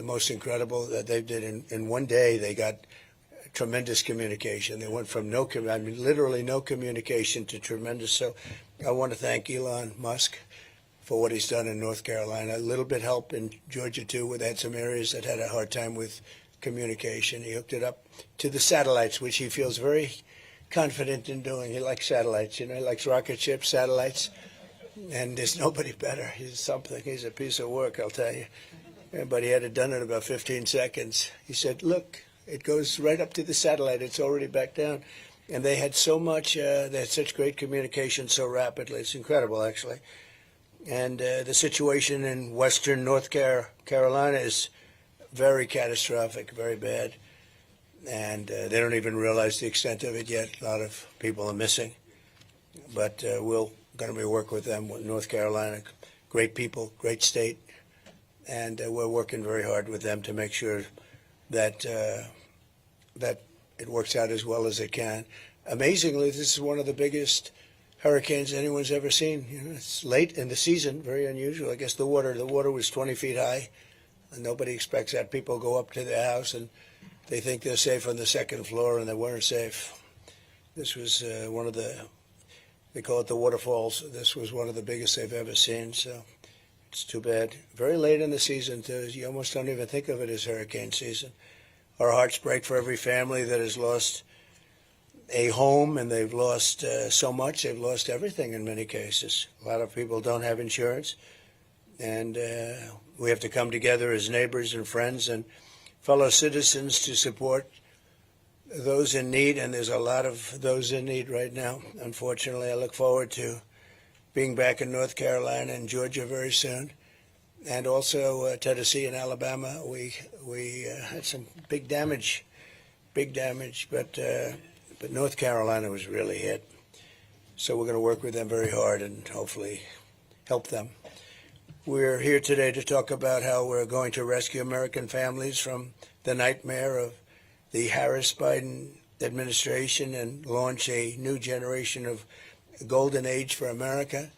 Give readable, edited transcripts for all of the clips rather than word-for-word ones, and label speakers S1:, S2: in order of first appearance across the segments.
S1: the most incredible that they did. In one day, they got tremendous communication. They went from literally no communication to tremendous. So I want to thank Elon Musk for what he's done in North Carolina. A little bit help in Georgia, too, where they had some areas that had a hard time with communication. He hooked it up to the satellites, which he feels very confident in doing. He likes satellites, he likes rocket ships, satellites, and there's nobody better. He's something. He's a piece of work, I'll tell you. But he had it done in about 15 seconds. He said, look, it goes right up to the satellite. It's already back down. And they had so much, they had such great communication so rapidly. It's incredible, actually. And the situation in western North Carolina is very catastrophic, very bad. And they don't even realize the extent of it yet. A lot of people are missing. But we're going to be working with them, with North Carolina. Great people, great state. And we're working very hard with them to make sure that that it works out as well as it can. Amazingly, this is one of the biggest hurricanes anyone's ever seen. It's late in the season, very unusual. I guess the water was 20 feet high, and nobody expects that. People go up to their house and they think they're safe on the second floor, and they weren't safe. This was one of they call it the waterfalls. This was one of the biggest they've ever seen. So it's too bad. Very late in the season, too. You almost don't even think of it as hurricane season. Our hearts break for every family that has lost a home, and they've lost so much. They've lost everything in many cases. A lot of people don't have insurance, and we have to come together as neighbors and friends and fellow citizens to support those in need, and there's a lot of those in need right now. Unfortunately, I look forward to being back in North Carolina and Georgia very soon, and also Tennessee and Alabama. We had some big damage, but North Carolina was really hit. So we're going to work with them very hard and hopefully help them. We're here today to talk about how we're going to rescue American families from the nightmare of the Harris-Biden administration and launch a new generation of golden age for America.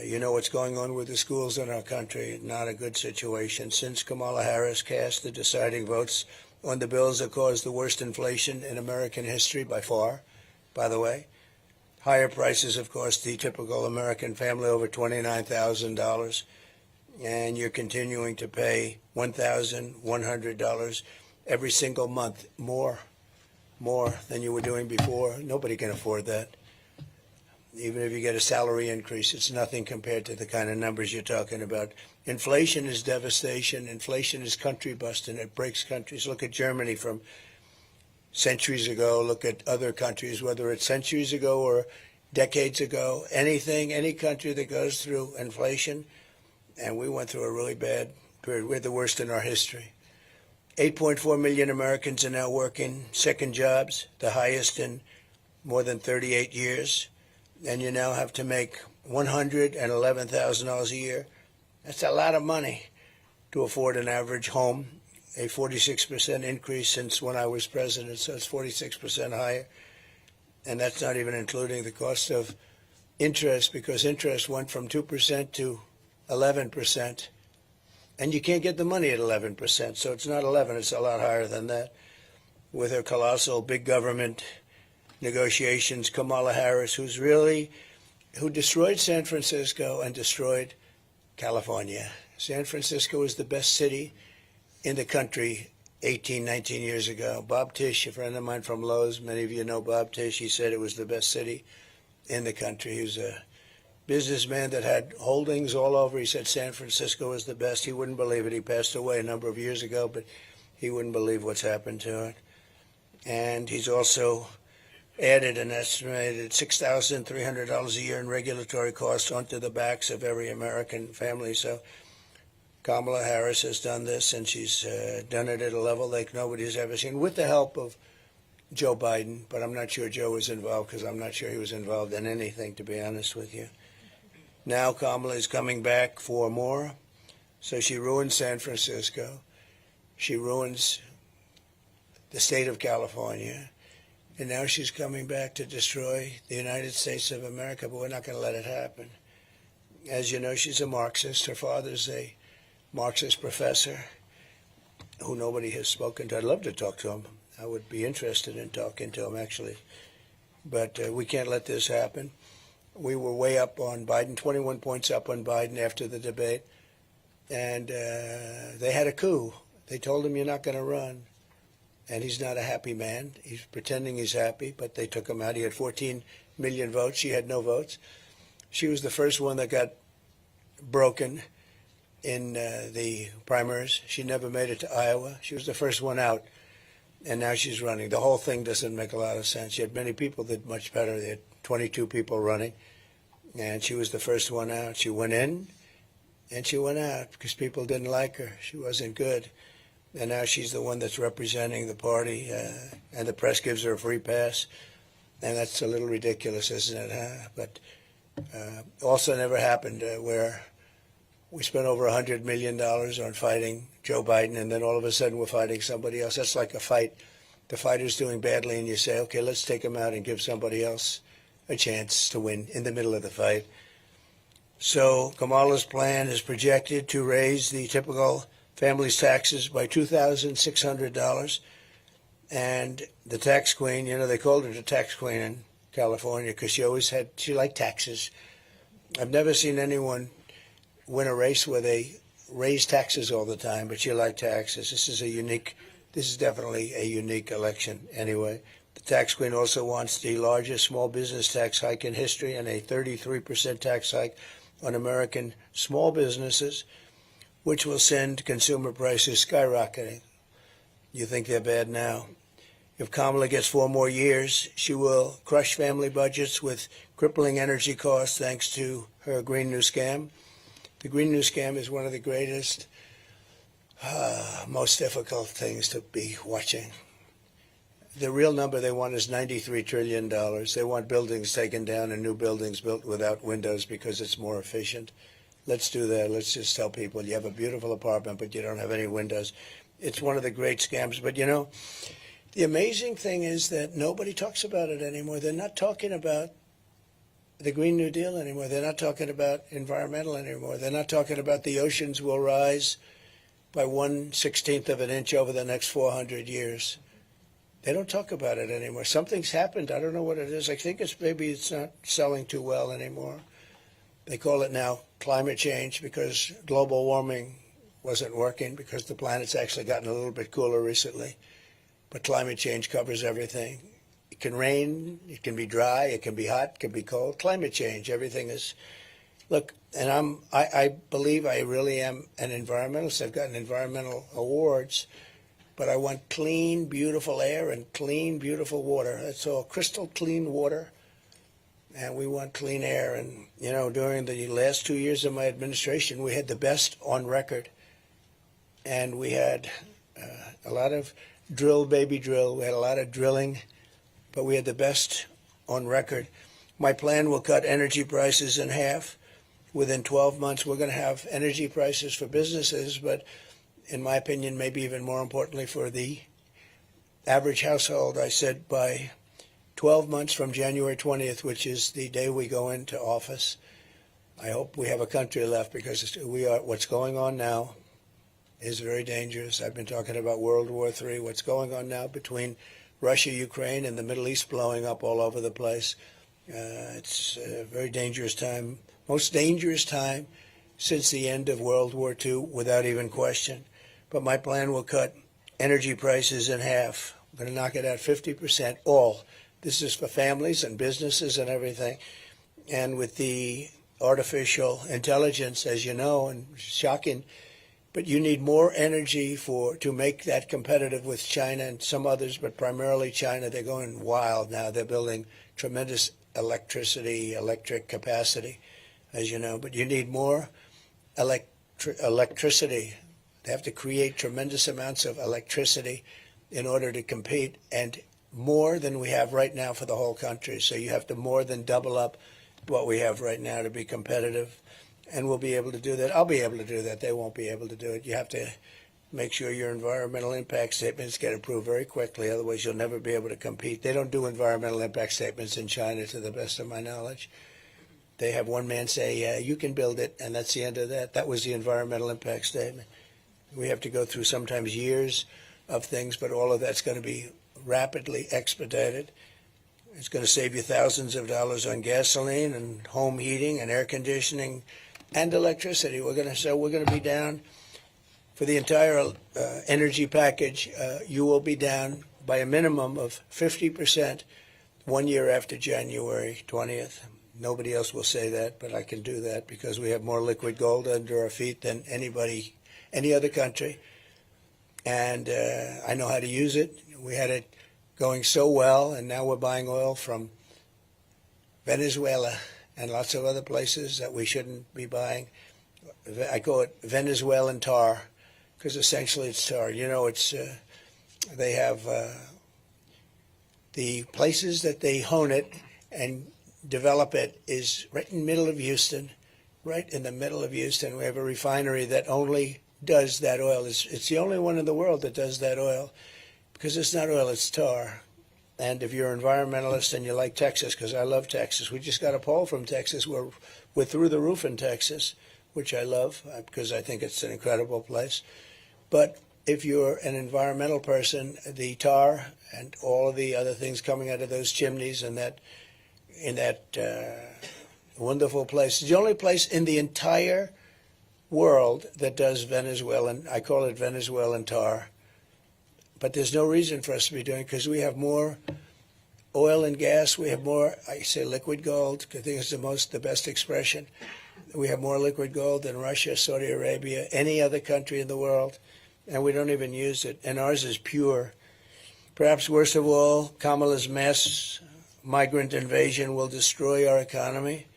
S1: You know what's going on with the schools in our country. Not a good situation. Since Kamala Harris cast the deciding votes on the bills that caused the worst inflation in American history by far, by the way. Higher prices, of course, the typical American family over $29,000. And you're continuing to pay $1,100 every single month, more than you were doing before. Nobody can afford that. Even if you get a salary increase, it's nothing compared to the kind of numbers you're talking about. Inflation is devastation. Inflation is country busting. It breaks countries. Look at Germany from centuries ago. Look at other countries, whether it's centuries ago or decades ago. Any country that goes through inflation, and we went through a really bad period. We're the worst in our history. 8.4 million Americans are now working second jobs, the highest in more than 38 years. And you now have to make $111,000 a year. That's a lot of money to afford an average home, a 46% increase since when I was president, so it's 46% higher. And that's not even including the cost of interest, because interest went from 2% to 11%. And you can't get the money at 11%, so it's not 11, it's a lot higher than that. With her colossal big government negotiations, Kamala Harris, who destroyed San Francisco and destroyed California. San Francisco was the best city in the country 18, 19 years ago. Bob Tisch, a friend of mine from Lowe's, many of you know Bob Tisch, he said it was the best city in the country. He was a businessman that had holdings all over. He said San Francisco was the best. He wouldn't believe it. He passed away a number of years ago, but he wouldn't believe what's happened to it. And he's also added an estimated $6,300 a year in regulatory costs onto the backs of every American family. So Kamala Harris has done this, and she's done it at a level like nobody's ever seen, with the help of Joe Biden. But I'm not sure Joe was involved, because I'm not sure he was involved in anything, to be honest with you. Now Kamala is coming back for more. So she ruins San Francisco. She ruins the state of California. And now she's coming back to destroy the United States of America, but we're not going to let it happen. As you know, she's a Marxist. Her father's a Marxist professor. who nobody has spoken to. I'd love to talk to him. I would be interested in talking to him, actually. But we can't let this happen. We were way up on Biden, 21 points up on Biden after the debate. And they had a coup. They told him, you're not going to run. And he's not a happy man. He's pretending he's happy, but they took him out. He had 14 million votes. She had no votes. She was the first one that got broken in the primaries. She never made it to Iowa. She was the first one out, and now she's running. The whole thing doesn't make a lot of sense. You had many people that did much better. They had 22 people running, and she was the first one out. She went in, and she went out because people didn't like her. She wasn't good. And now she's the one that's representing the party, and the press gives her a free pass. And that's a little ridiculous, isn't it? Huh? But also never happened where we spent over $100 million on fighting Joe Biden, and then all of a sudden we're fighting somebody else. That's like a fight. The fighter's doing badly, and you say, okay, let's take him out and give somebody else a chance to win in the middle of the fight. So Kamala's plan is projected to raise the typical family's taxes by $2,600. And the tax queen, you know, they called her the tax queen in California because she liked taxes. I've never seen anyone win a race where they raise taxes all the time, but she liked taxes. This is definitely a unique election anyway. The tax queen also wants the largest small business tax hike in history and a 33% tax hike on American small businesses, which will send consumer prices skyrocketing. You think they're bad now. If Kamala gets 4 more years, she will crush family budgets with crippling energy costs thanks to her Green New Scam. The Green New Scam is one of the greatest, most difficult things to be watching. The real number they want is $93 trillion. They want buildings taken down and new buildings built without windows because it's more efficient. Let's do that. Let's just tell people you have a beautiful apartment, but you don't have any windows. It's one of the great scams. But, you know, the amazing thing is that nobody talks about it anymore. They're not talking about the Green New Deal anymore. They're not talking about environmental anymore. They're not talking about the oceans will rise by 1/16 of an inch over the next 400 years. They don't talk about it anymore. Something's happened. I don't know what it is. I think maybe it's not selling too well anymore. They call it now climate change because global warming wasn't working because the planet's actually gotten a little bit cooler recently. But climate change covers everything. It can rain, it can be dry, it can be hot, it can be cold. Climate change, everything is. Look, and I believe I really am an environmentalist. I've gotten environmental awards, but I want clean, beautiful air and clean, beautiful water. That's all, crystal clean water. And we want clean air. And, you know, during the last 2 years of my administration, we had the best on record. And we had a lot of drill, baby drill. We had a lot of drilling, but we had the best on record. My plan will cut energy prices in half. Within 12 months, we're going to have energy prices for businesses, but in my opinion, maybe even more importantly for the average household, I said by 12 months from January 20th, which is the day we go into office, I hope we have a country left because what's going on now is very dangerous. I've been talking about World War III. What's going on now between Russia, Ukraine, and the Middle East blowing up all over the place. It's a very dangerous time, most dangerous time since the end of World War II, without even question. But my plan will cut energy prices in half. I'm going to knock it out 50%, all. This is for families and businesses and everything. And with the artificial intelligence, as you know, and shocking, but you need more energy to make that competitive with China and some others, but primarily China. They're going wild now. They're building tremendous electric capacity, as you know. But you need more electricity. They have to create tremendous amounts of electricity in order to compete, and more than we have right now for the whole country. So you have to more than double up what we have right now to be competitive. And we'll be able to do that. I'll be able to do that. They won't be able to do it. You have to make sure your environmental impact statements get approved very quickly. Otherwise, you'll never be able to compete. They don't do environmental impact statements in China, to the best of my knowledge. They have one man say, yeah, you can build it, and that's the end of that. That was the environmental impact statement. We have to go through sometimes years of things, but all of that's going to be rapidly expedited. It's going to save you thousands of dollars on gasoline and home heating and air conditioning and electricity. We're going to be down for the entire energy package. You will be down by a minimum of 50% 1 year after January 20th. Nobody else will say that, but I can do that because we have more liquid gold under our feet than any other country. And I know how to use it. We had it going so well, and now we're buying oil from Venezuela and lots of other places that we shouldn't be buying. I call it Venezuelan tar because essentially it's tar. You know, they have the places that they hone it and develop it is right in the middle of Houston, right in the middle of Houston. We have a refinery that only does that oil. It's the only one in the world that does that oil because it's not oil, it's tar. And if you're an environmentalist and you like Texas, because I love Texas, we just got a poll from Texas. We're through the roof in Texas, which I love because I think it's an incredible place. But if you're an environmental person, the tar and all of the other things coming out of those chimneys and in that wonderful place, it's the only place in the entire world that does Venezuelan, I call it Venezuelan tar. But there's no reason for us to be doing it because we have more oil and gas. We have more, I say liquid gold, I think it's the best expression. We have more liquid gold than Russia, Saudi Arabia, any other country in the world, and we don't even use it. And ours is pure. Perhaps worst of all, Kamala's mass migrant invasion will destroy our economy,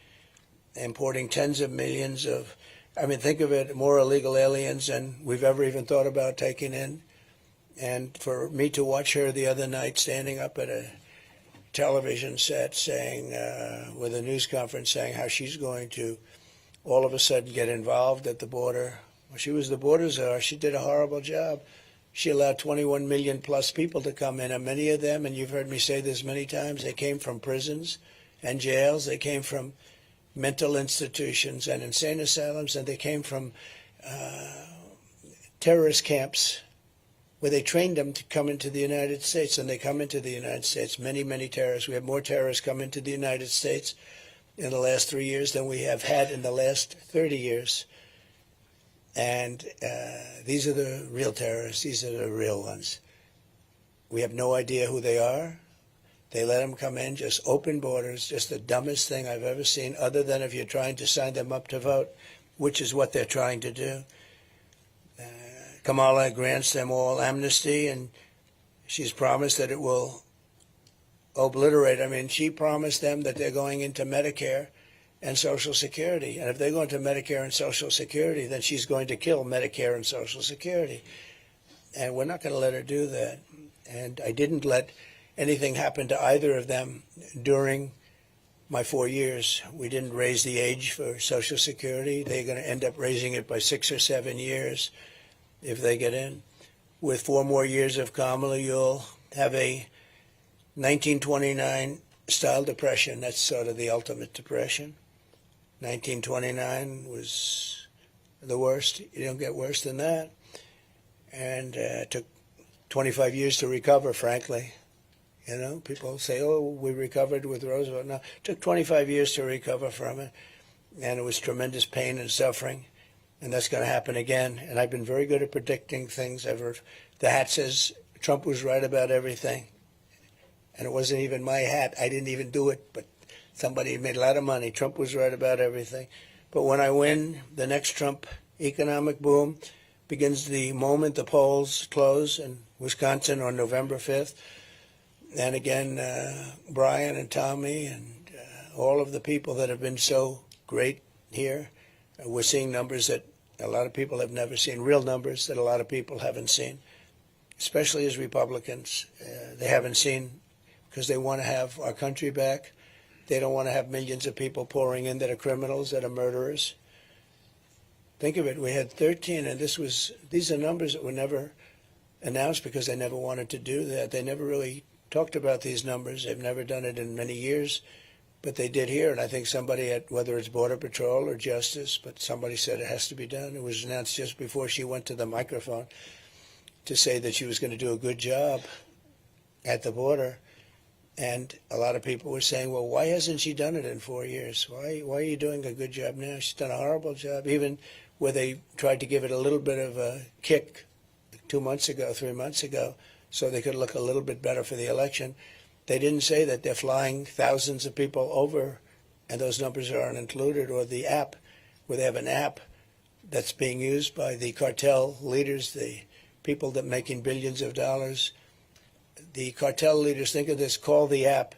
S1: importing tens of millions of, think of it, more illegal aliens than we've ever even thought about taking in. And for me to watch her the other night standing up at a television set saying, with a news conference saying how she's going to all of a sudden get involved at the border. Well, she was the border czar. She did a horrible job. She allowed 21 million plus people to come in, and many of them, and you've heard me say this many times, they came from prisons and jails. They came from mental institutions and insane asylums, and they came from terrorist camps where they trained them to come into the United States, and they come into the United States, many, many terrorists. We have more terrorists come into the United States in the last 3 years than we have had in the last 30 years. And these are the real terrorists. These are the real ones. We have no idea who they are. They let them come in, just open borders, just the dumbest thing I've ever seen, other than if you're trying to sign them up to vote, which is what they're trying to do. Kamala grants them all amnesty, and she's promised that it will obliterate. She promised them that they're going into Medicare and Social Security. And if they go into Medicare and Social Security, then she's going to kill Medicare and Social Security. And we're not going to let her do that. And I didn't let anything happen to either of them during my 4 years. We didn't raise the age for Social Security. They're going to end up raising it by 6 or 7 years if they get in. With 4 more years of Kamala, you'll have a 1929 style depression. That's sort of the ultimate depression. 1929 was the worst. You don't get worse than that. And it took 25 years to recover, frankly. People say, oh, we recovered with Roosevelt. No, it took 25 years to recover from it. And it was tremendous pain and suffering. And that's going to happen again. And I've been very good at predicting things. The hat says Trump was right about everything. And it wasn't even my hat. I didn't even do it, but somebody made a lot of money. Trump was right about everything. But when I win, the next Trump economic boom begins the moment the polls close in Wisconsin on November 5th. And again, Brian and Tommy and all of the people that have been so great here, we're seeing numbers that a lot of people have never seen, real numbers that a lot of people haven't seen, especially as Republicans. They haven't seen because they want to have our country back. They don't want to have millions of people pouring in that are criminals, that are murderers. Think of it. We had 13, and these are numbers that were never announced because they never wanted to do that. They never really talked about these numbers. They've never done it in many years. But they did here, and I think somebody at, whether it's Border Patrol or Justice, but somebody said it has to be done. It was announced just before she went to the microphone to say that she was going to do a good job at the border. And a lot of people were saying, well, why hasn't she done it in 4 years? Why are you doing a good job now? She's done a horrible job, even where they tried to give it a little bit of a kick 2 months ago, 3 months ago, so they could look a little bit better for the election. They didn't say that they're flying thousands of people over, and those numbers aren't included, or the app, where they have an app that's being used by the cartel leaders, the people that are making billions of dollars. The cartel leaders think of this, call the app,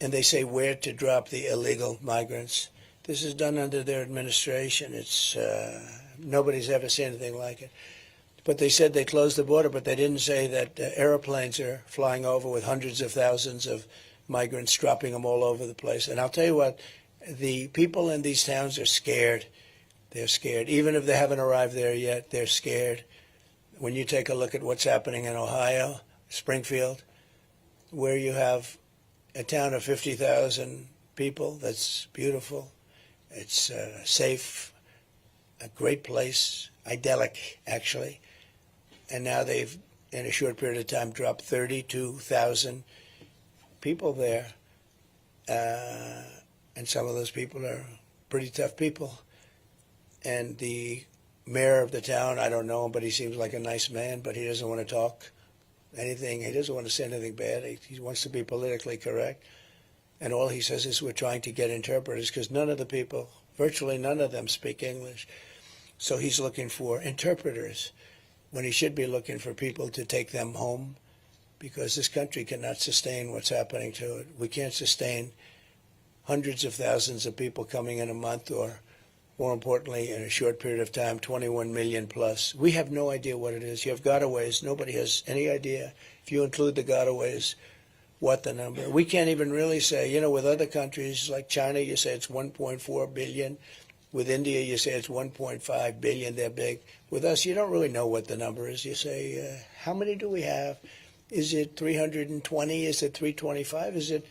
S1: and they say where to drop the illegal migrants. This is done under their administration. It's nobody's ever seen anything like it. But they said they closed the border, but they didn't say that airplanes are flying over with hundreds of thousands of migrants, dropping them all over the place. And I'll tell you what, the people in these towns are scared. They're scared. Even if they haven't arrived there yet, they're scared. When you take a look at what's happening in Ohio, Springfield, where you have a town of 50,000 people, that's beautiful. It's safe, a great place, idyllic, actually. And now they've, in a short period of time, dropped 32,000 people there. And some of those people are pretty tough people. And the mayor of the town, I don't know him, but he seems like a nice man, but he doesn't want to talk anything. He doesn't want to say anything bad. He wants to be politically correct. And all he says is we're trying to get interpreters, because none of the people, virtually none of them, speak English. So he's looking for interpreters when he should be looking for people to take them home, because this country cannot sustain what's happening to it. We can't sustain hundreds of thousands of people coming in a month, or more importantly, in a short period of time, 21 million plus. We have no idea what it is. You have gotaways. Nobody has any idea, if you include the gotaways, what the number. We can't even really say, you know, with other countries like China, you say it's 1.4 billion. With India, you say it's 1.5 billion. They're big. With us, you don't really know what the number is. You say, how many do we have? Is it 320? Is it 325? Is it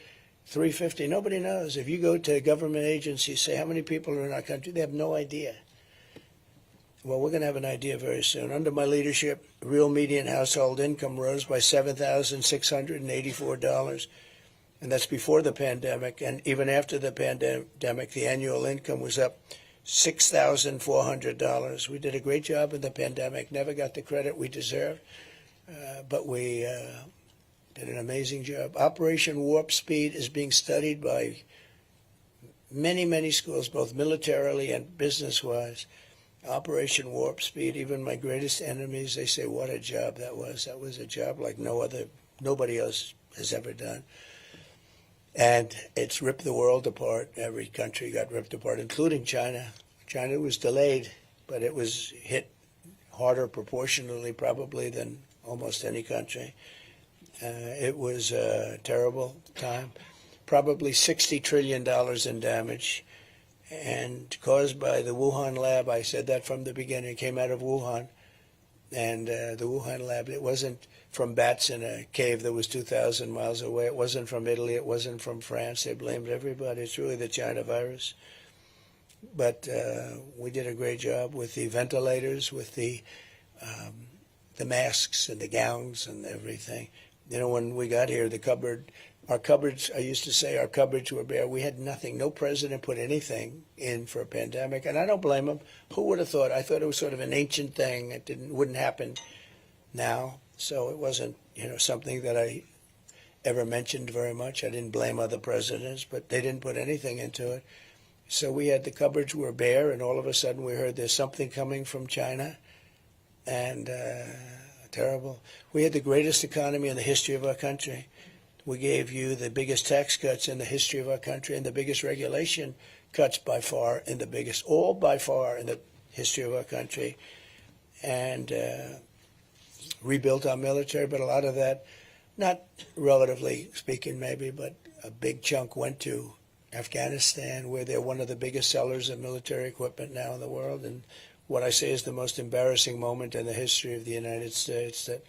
S1: 350? Nobody knows. If you go to government agencies, say how many people are in our country, they have no idea. Well, we're going to have an idea very soon. Under my leadership, real median household income rose by $7,684. And that's before the pandemic. And even after the pandemic, the annual income was up $6,400. We did a great job in the pandemic, never got the credit we deserved, but we did an amazing job. Operation Warp Speed is being studied by many, many schools, both militarily and business-wise. Operation Warp Speed, even my greatest enemies, they say, what a job that was. That was a job like nobody else has ever done. And it's ripped the world apart. Every country got ripped apart, including China. China was delayed, but it was hit harder proportionally probably than almost any country. It was a terrible time. Probably $60 trillion in damage, and caused by the Wuhan lab. I said that from the beginning. It came out of Wuhan. And the Wuhan lab, it wasn't from bats in a cave that was 2,000 miles away. It wasn't from Italy. It wasn't from France. They blamed everybody. It's really the China virus. But we did a great job with the ventilators, with the masks and the gowns and everything. You know, when we got here, our cupboards, I used to say our cupboards were bare. We had nothing. No president put anything in for a pandemic, and I don't blame him. Who would have thought? I thought it was sort of an ancient thing. It wouldn't happen now, so it wasn't, you know, something that I ever mentioned very much. I didn't blame other presidents, but they didn't put anything into it. So we had the cupboards were bare, and all of a sudden we heard there's something coming from China, and terrible. We had the greatest economy in the history of our country. We gave you the biggest tax cuts in the history of our country and the biggest regulation cuts by far in the biggest, all by far in the history of our country, and rebuilt our military. But a lot of that, not relatively speaking maybe, but a big chunk went to Afghanistan, where they're one of the biggest sellers of military equipment now in the world. And what I say is the most embarrassing moment in the history of the United States, that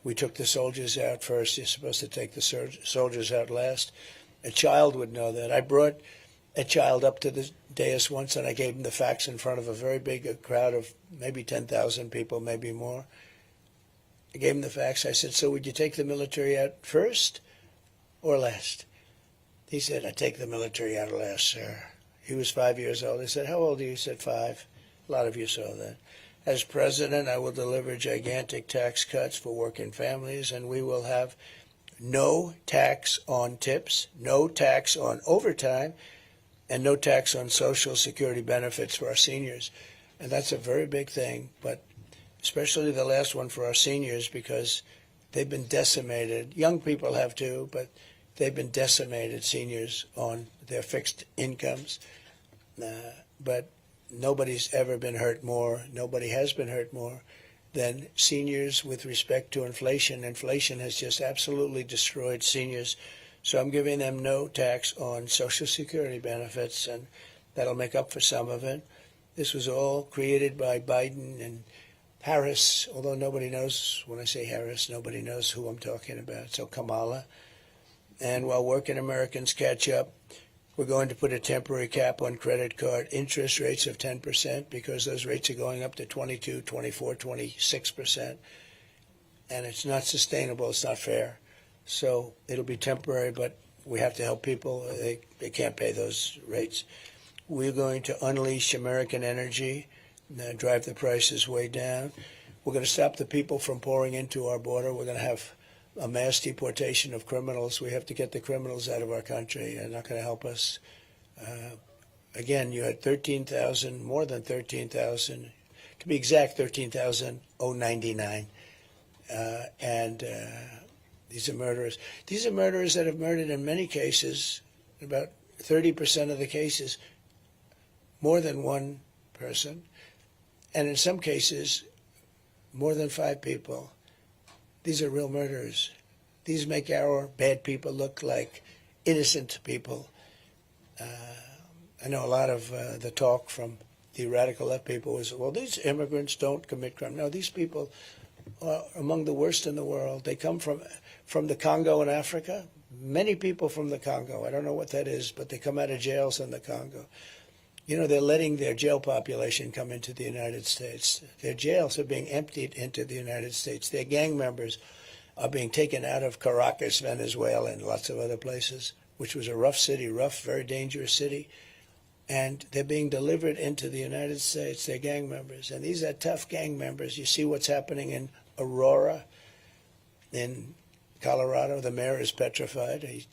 S1: we took the soldiers out first. You're supposed to take the soldiers out last. A child would know that. I brought a child up to the dais once, and I gave him the facts in front of a very big crowd of maybe 10,000 people, maybe more. I gave him the facts. I said, so would you take the military out first or last? He said, I'd take the military out last, sir. He was 5 years old. I said, how old are you? He said, 5. A lot of you saw that. As president, I will deliver gigantic tax cuts for working families, and we will have no tax on tips, no tax on overtime, and no tax on Social Security benefits for our seniors. And that's a very big thing, but especially the last one for our seniors, because they've been decimated. Young people have too, but they've been decimated, seniors, on their fixed incomes. But nobody's ever been hurt more, nobody has been hurt more than seniors with respect to inflation. Inflation has just absolutely destroyed seniors. So I'm giving them no tax on Social Security benefits, and that'll make up for some of it. This was all created by Biden and Harris, although nobody knows, when I say Harris, nobody knows who I'm talking about. So Kamala. And while working Americans catch up, we're going to put a temporary cap on credit card interest rates of 10% because those rates are going up to 22, 24, 26%. And it's not sustainable. It's not fair. So it'll be temporary, but we have to help people. They can't pay those rates. We're going to unleash American energy, drive the prices way down. We're going to stop the people from pouring into our border. We're going to have a mass deportation of criminals. We have to get the criminals out of our country. They're not going to help us. Again, you had 13,000, more than 13,000, to be exact, 13,099. These are murderers. These are murderers that have murdered in many cases, about 30% of the cases, more than one person. And in some cases, more than 5 people. These are real murderers. These make our bad people look like innocent people. I know a lot of the talk from the radical left people was, well, these immigrants don't commit crime. No, these people are among the worst in the world. They come from the Congo in Africa. Many people from the Congo. I don't know what that is, but they come out of jails in the Congo. You know, they're letting their jail population come into the United States. Their jails are being emptied into the United States. Their gang members are being taken out of Caracas, Venezuela, and lots of other places, which was a rough city, rough, very dangerous city. And they're being delivered into the United States, their gang members. And these are tough gang members. You see what's happening in Aurora, in Colorado. The mayor is petrified.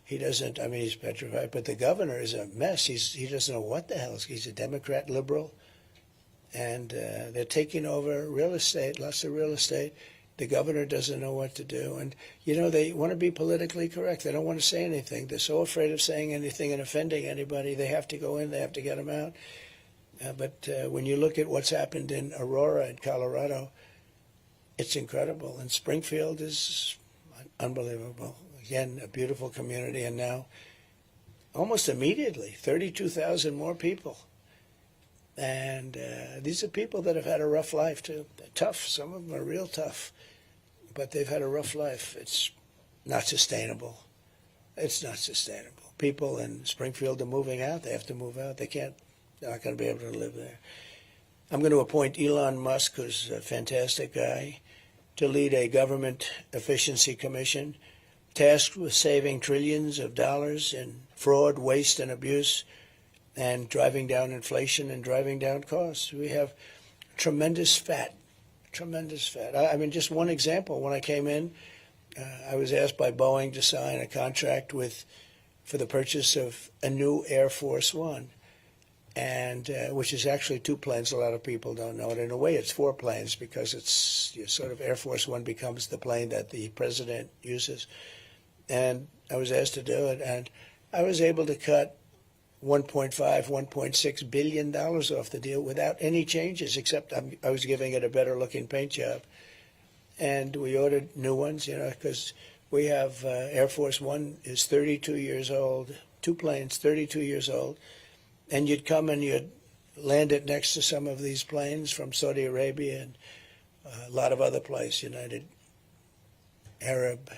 S1: He doesn't, I mean, he's petrified, but the governor is a mess. He doesn't know what the hell. He's a Democrat liberal. And they're taking over real estate, lots of real estate. The governor doesn't know what to do. And, you know, they want to be politically correct. They don't want to say anything. They're so afraid of saying anything and offending anybody. They have to go in. They have to get them out. But when you look at what's happened in Aurora in Colorado, it's incredible. And Springfield is unbelievable. Again, a beautiful community. And now, almost immediately, 32,000 more people. And these are people that have had a rough life, too. They're tough. Some of them are real tough. But they've had a rough life. It's not sustainable. It's not sustainable. People in Springfield are moving out. They have to move out. They're not going to be able to live there. I'm going to appoint Elon Musk, who's a fantastic guy, to lead a government efficiency commission tasked with saving trillions of dollars in fraud, waste, and abuse, and driving down inflation and driving down costs. We have tremendous fat. I mean, just one example. When I came in, I was asked by Boeing to sign a contract for the purchase of a new Air Force One, and which is actually 2 planes. A lot of people don't know it. In a way, it's 4 planes because it's sort of Air Force One becomes the plane that the president uses. And I was asked to do it, and I was able to cut $1.6 billion off the deal without any changes, except I was giving it a better looking paint job. And we ordered new ones, because we have Air Force One is 32 years old, 2 planes, 32 years old. And you'd come and you'd land it next to some of these planes from Saudi Arabia and a lot of other places. United Arab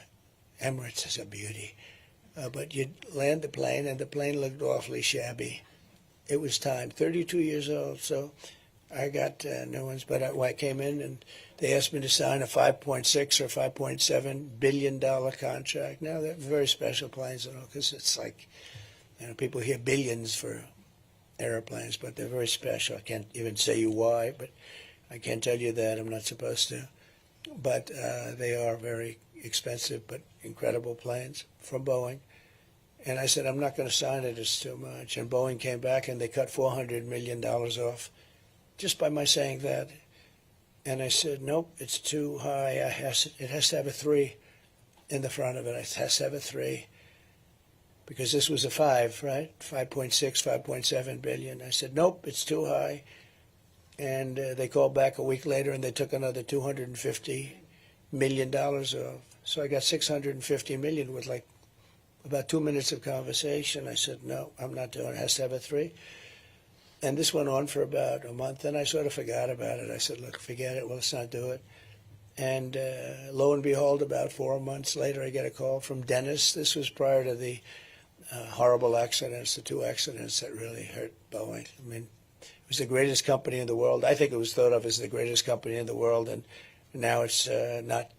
S1: Emirates is a beauty. but you'd land the plane, and the plane looked awfully shabby. It was time. 32 years old, so I got new ones. But when I came in, and they asked me to sign a $5.6 or $5.7 billion contract. Now, they're very special planes, because it's like, people hear billions for airplanes, but they're very special. I can't even say you why, but I can't tell you that. I'm not supposed to. But they are very expensive but incredible planes from Boeing. And I said, I'm not going to sign it. It's too much. And Boeing came back, and they cut $400 million off just by my saying that. And I said, nope, it's too high. It has to have a 3 in the front of it. It has to have a 3. Because this was a 5, right? 5.6, 5.7 billion. I said, nope, it's too high. And they called back a week later, and they took another $250 million off. So I got $650 million with like about 2 minutes of conversation. I said, no, I'm not doing it. It has to have a 3. And this went on for about a month, and I sort of forgot about it. I said, look, forget it. Well, let's not do it. And lo and behold, about 4 months later, I get a call from Dennis. This was prior to the horrible accidents, the 2 accidents that really hurt Boeing. I mean, it was the greatest company in the world. I think it was thought of as the greatest company in the world, and now it's not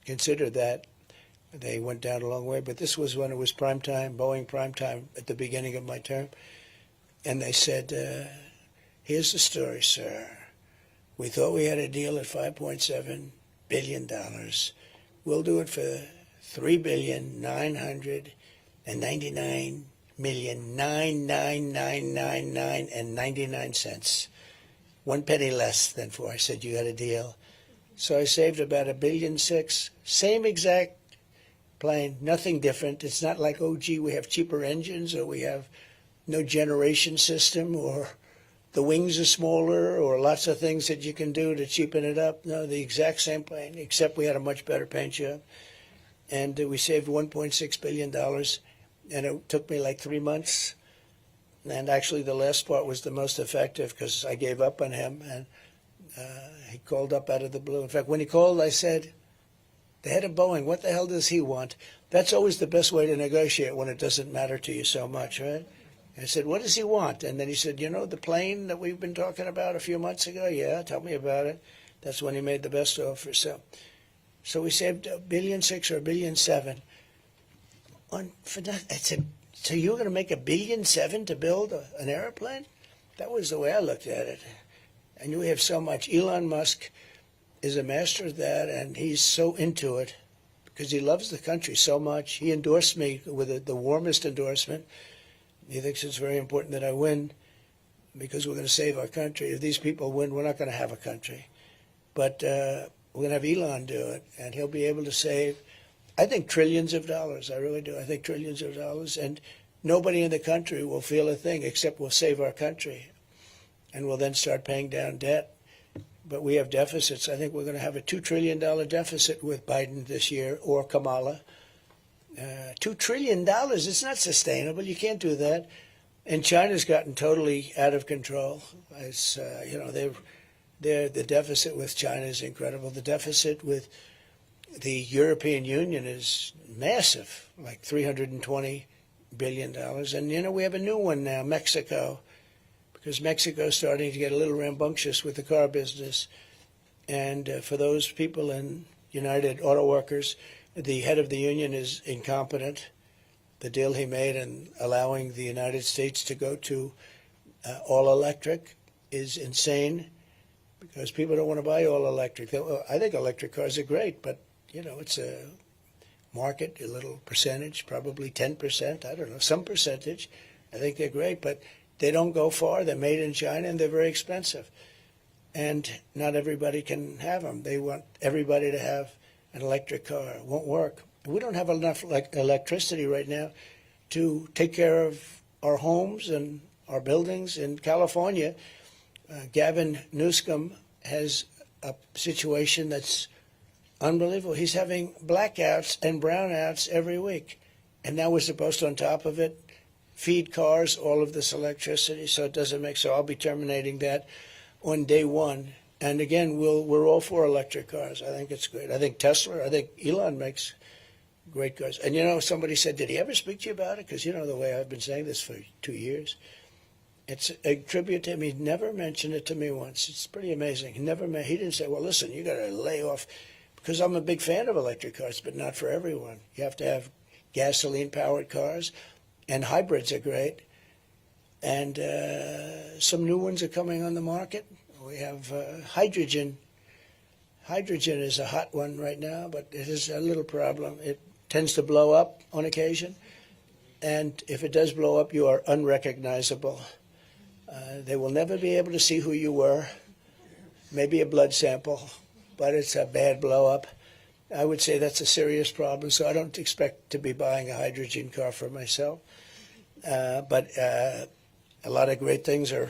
S1: considered that. They went down a long way, but this was when it was prime time, Boeing prime time, at the beginning of my term. And they said, here's the story, sir. We thought we had a deal at $5.7 billion. We'll do it for $3,999,999.99. 1 penny less than 4. I said, you got a deal. So I saved about $1.6 billion. Same exact plane, nothing different. It's not like, oh, gee, we have cheaper engines, or we have no generation system, or the wings are smaller, or lots of things that you can do to cheapen it up. No, the exact same plane, except we had a much better paint job. And we saved $1.6 billion, and it took me like 3 months. And actually the last part was the most effective, because I gave up on him, and he called up out of the blue. In fact, when he called, I said, the head of Boeing, what the hell does he want? That's always the best way to negotiate when it doesn't matter to you so much, right? I said, what does he want? And then he said, the plane that we've been talking about a few months ago? Yeah, tell me about it. That's when he made the best offer. So we saved $1.6 billion or $1.7 billion. For that. I said, so you're going to make $1.7 billion to build an airplane? That was the way I looked at it. I knew we have so much. Elon Musk is a master of that, and he's so into it because he loves the country so much. He endorsed me with the warmest endorsement. He thinks it's very important that I win because we're going to save our country. If these people win, we're not going to have a country. But we're going to have Elon do it, and he'll be able to save, I think, trillions of dollars. I really do. I think trillions of dollars. And nobody in the country will feel a thing except we'll save our country. And we'll then start paying down debt. But we have deficits. I think we're going to have a $2 trillion deficit with Biden this year, or Kamala. $2 trillion, it's not sustainable. You can't do that. And China's gotten totally out of control. It's, the deficit with China is incredible. The deficit with the European Union is massive, like $320 billion. And, we have a new one now, Mexico, because Mexico's starting to get a little rambunctious with the car business. And for those people in United Auto Workers, the head of the union is incompetent. The deal he made in allowing the United States to go to all electric is insane, because people don't want to buy all electric. I think electric cars are great, but it's a market, a little percentage, probably 10%. I don't know, some percentage. I think they're great, but they don't go far. They're made in China, and they're very expensive. And not everybody can have them. They want everybody to have an electric car. It won't work. We don't have enough electricity right now to take care of our homes and our buildings. In California, Gavin Newsom has a situation that's unbelievable. He's having blackouts and brownouts every week. And now we're supposed to, on top of it, feed cars all of this electricity, so it doesn't make. So I'll be terminating that on day one. And again, we're all for electric cars. I think it's great. I think Tesla, I think Elon makes great cars. And, you know, somebody said, did he ever speak to you about it? Because, you know, the way I've been saying this for 2 years. It's a tribute to him. He never mentioned it to me once. It's pretty amazing. He didn't say, well, listen, you got to lay off, because I'm a big fan of electric cars, but not for everyone. You have to have gasoline-powered cars, and hybrids are great. And some new ones are coming on the market. We have hydrogen. Hydrogen is a hot one right now, but it is a little problem. It tends to blow up on occasion, and if it does blow up, you are unrecognizable. They will never be able to see who you were, maybe a blood sample, but it's a bad blow up. I would say that's a serious problem, so I don't expect to be buying a hydrogen car for myself. But a lot of great things are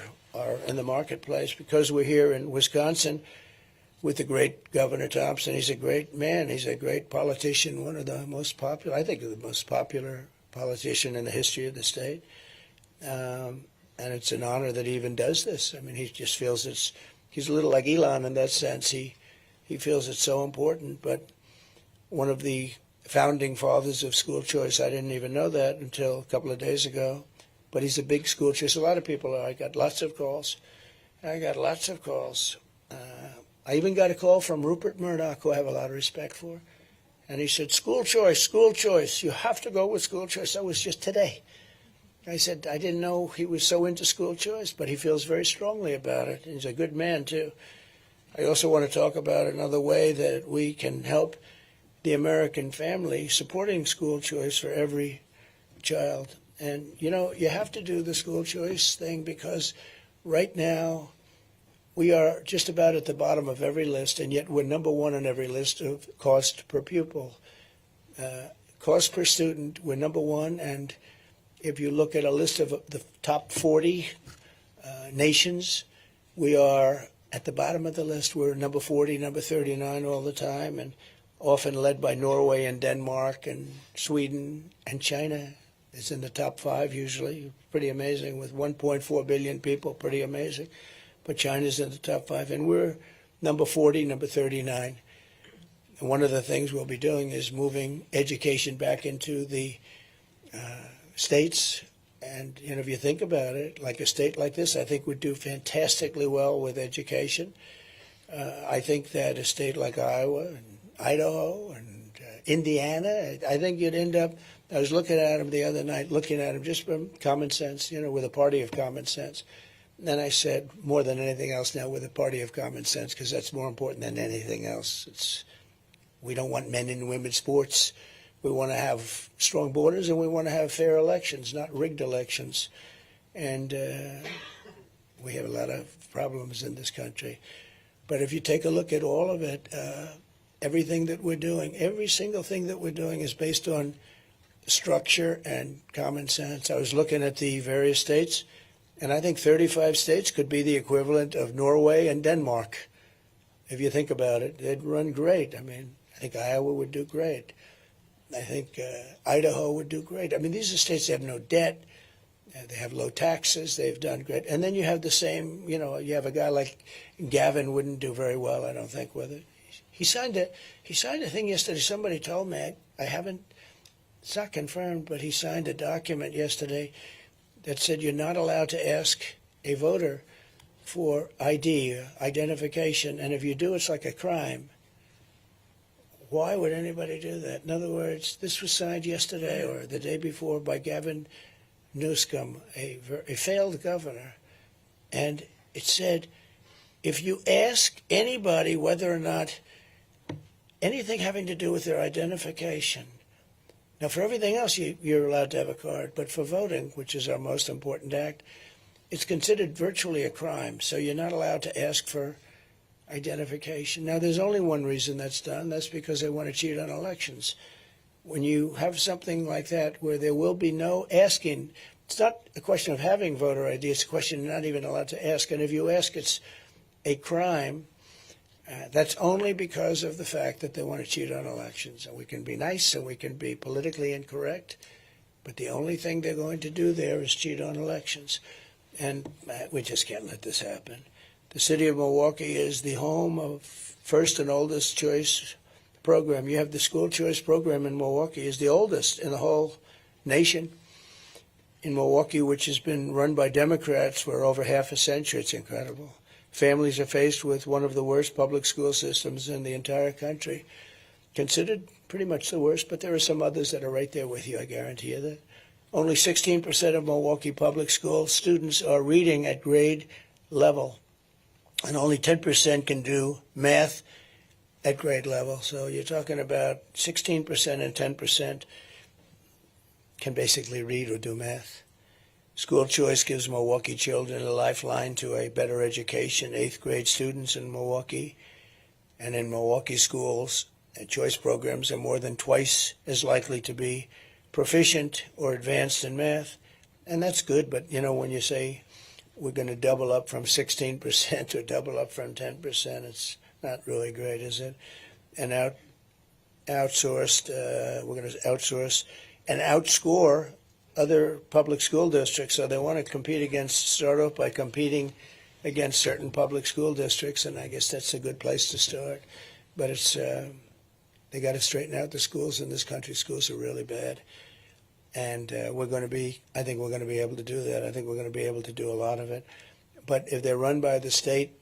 S1: in the marketplace because we're here in Wisconsin with the great Governor Thompson. He's a great man. He's a great politician, one of the most popular, I think the most popular politician in the history of the state. And it's an honor that he even does this. I mean, he just feels he's a little like Elon in that sense. He feels it's so important. But one of the founding fathers of school choice, I didn't even know that until a couple of days ago. But he's a big school choice. A lot of people are. I got lots of calls. I even got a call from Rupert Murdoch, who I have a lot of respect for. And he said, school choice. You have to go with school choice. That was just today. I said, I didn't know he was so into school choice, but he feels very strongly about it. He's a good man, too. I also want to talk about another way that we can help the American family supporting school choice for every child. And, you know, you have to do the school choice thing because right now we are just about at the bottom of every list, and yet we're number one on every list of cost per pupil. Cost per student, we're number one, and if you look at a list of the top 40 nations, we are at the bottom of the list. We're number 40, number 39 all the time, and often led by Norway and Denmark and Sweden, and China is in the top 5 usually. Pretty amazing, with 1.4 billion people, pretty amazing. But China's in the top 5, and we're number 40, number 39. And one of the things we'll be doing is moving education back into the states. And, you know, if you think about it, like a state like this, I think would do fantastically well with education. I think that a state like Iowa and Idaho and Indiana, I think you'd end up, I was looking at them the other night, just from common sense, you know, with a party of common sense. And I said, more than anything else now, with a party of common sense, because that's more important than anything else. We don't want men and women sports. We want to have strong borders, and we want to have fair elections, not rigged elections. And we have a lot of problems in this country. But if you take a look at all of it, everything that we're doing, every single thing that we're doing is based on structure and common sense. I was looking at the various states, and I think 35 states could be the equivalent of Norway and Denmark. If you think about it, they'd run great. I mean, I think Iowa would do great. I think Idaho would do great. I mean, these are states that have no debt. They have low taxes. They've done great. And then you have the same, you know, you have a guy like Gavin wouldn't do very well, I don't think, with it. He signed a thing yesterday. Somebody told me, it's not confirmed, but he signed a document yesterday that said you're not allowed to ask a voter for ID, identification, and if you do, it's like a crime. Why would anybody do that? In other words, this was signed yesterday or the day before by Gavin Newsom, a failed governor, and it said, if you ask anybody whether or not anything having to do with their identification, now for everything else you're allowed to have a card, but for voting, which is our most important act, it's considered virtually a crime, so you're not allowed to ask for identification. Now, there's only one reason that's done. That's because they want to cheat on elections. When you have something like that where there will be no asking, it's not a question of having voter ID. It's a question you're not even allowed to ask. And if you ask, it's a crime. That's only because of the fact that they want to cheat on elections. And we can be nice and we can be politically incorrect, but the only thing they're going to do there is cheat on elections. And we just can't let this happen. The city of Milwaukee is the home of first and oldest choice program. You have the school choice program in Milwaukee is the oldest in the whole nation. In Milwaukee, which has been run by Democrats for over half a century. It's incredible. Families are faced with one of the worst public school systems in the entire country, considered pretty much the worst, but there are some others that are right there with you, I guarantee you that. Only 16% of Milwaukee public school students are reading at grade level, and only 10% can do math at grade level. So you're talking about 16% and 10% can basically read or do math. School choice gives Milwaukee children a lifeline to a better education. 8th grade students in Milwaukee and in Milwaukee schools, choice programs are more than twice as likely to be proficient or advanced in math. And that's good, but when you say we're going to double up from 16% or double up from 10%, it's not really great, is it? And we're going to outsource and outscore other public school districts. So they want to start off by competing against certain public school districts, and I guess that's a good place to start. But they got to straighten out the schools in this country. Schools are really bad. And I think we're going to be able to do that. I think we're going to be able to do a lot of it. But if they're run by the state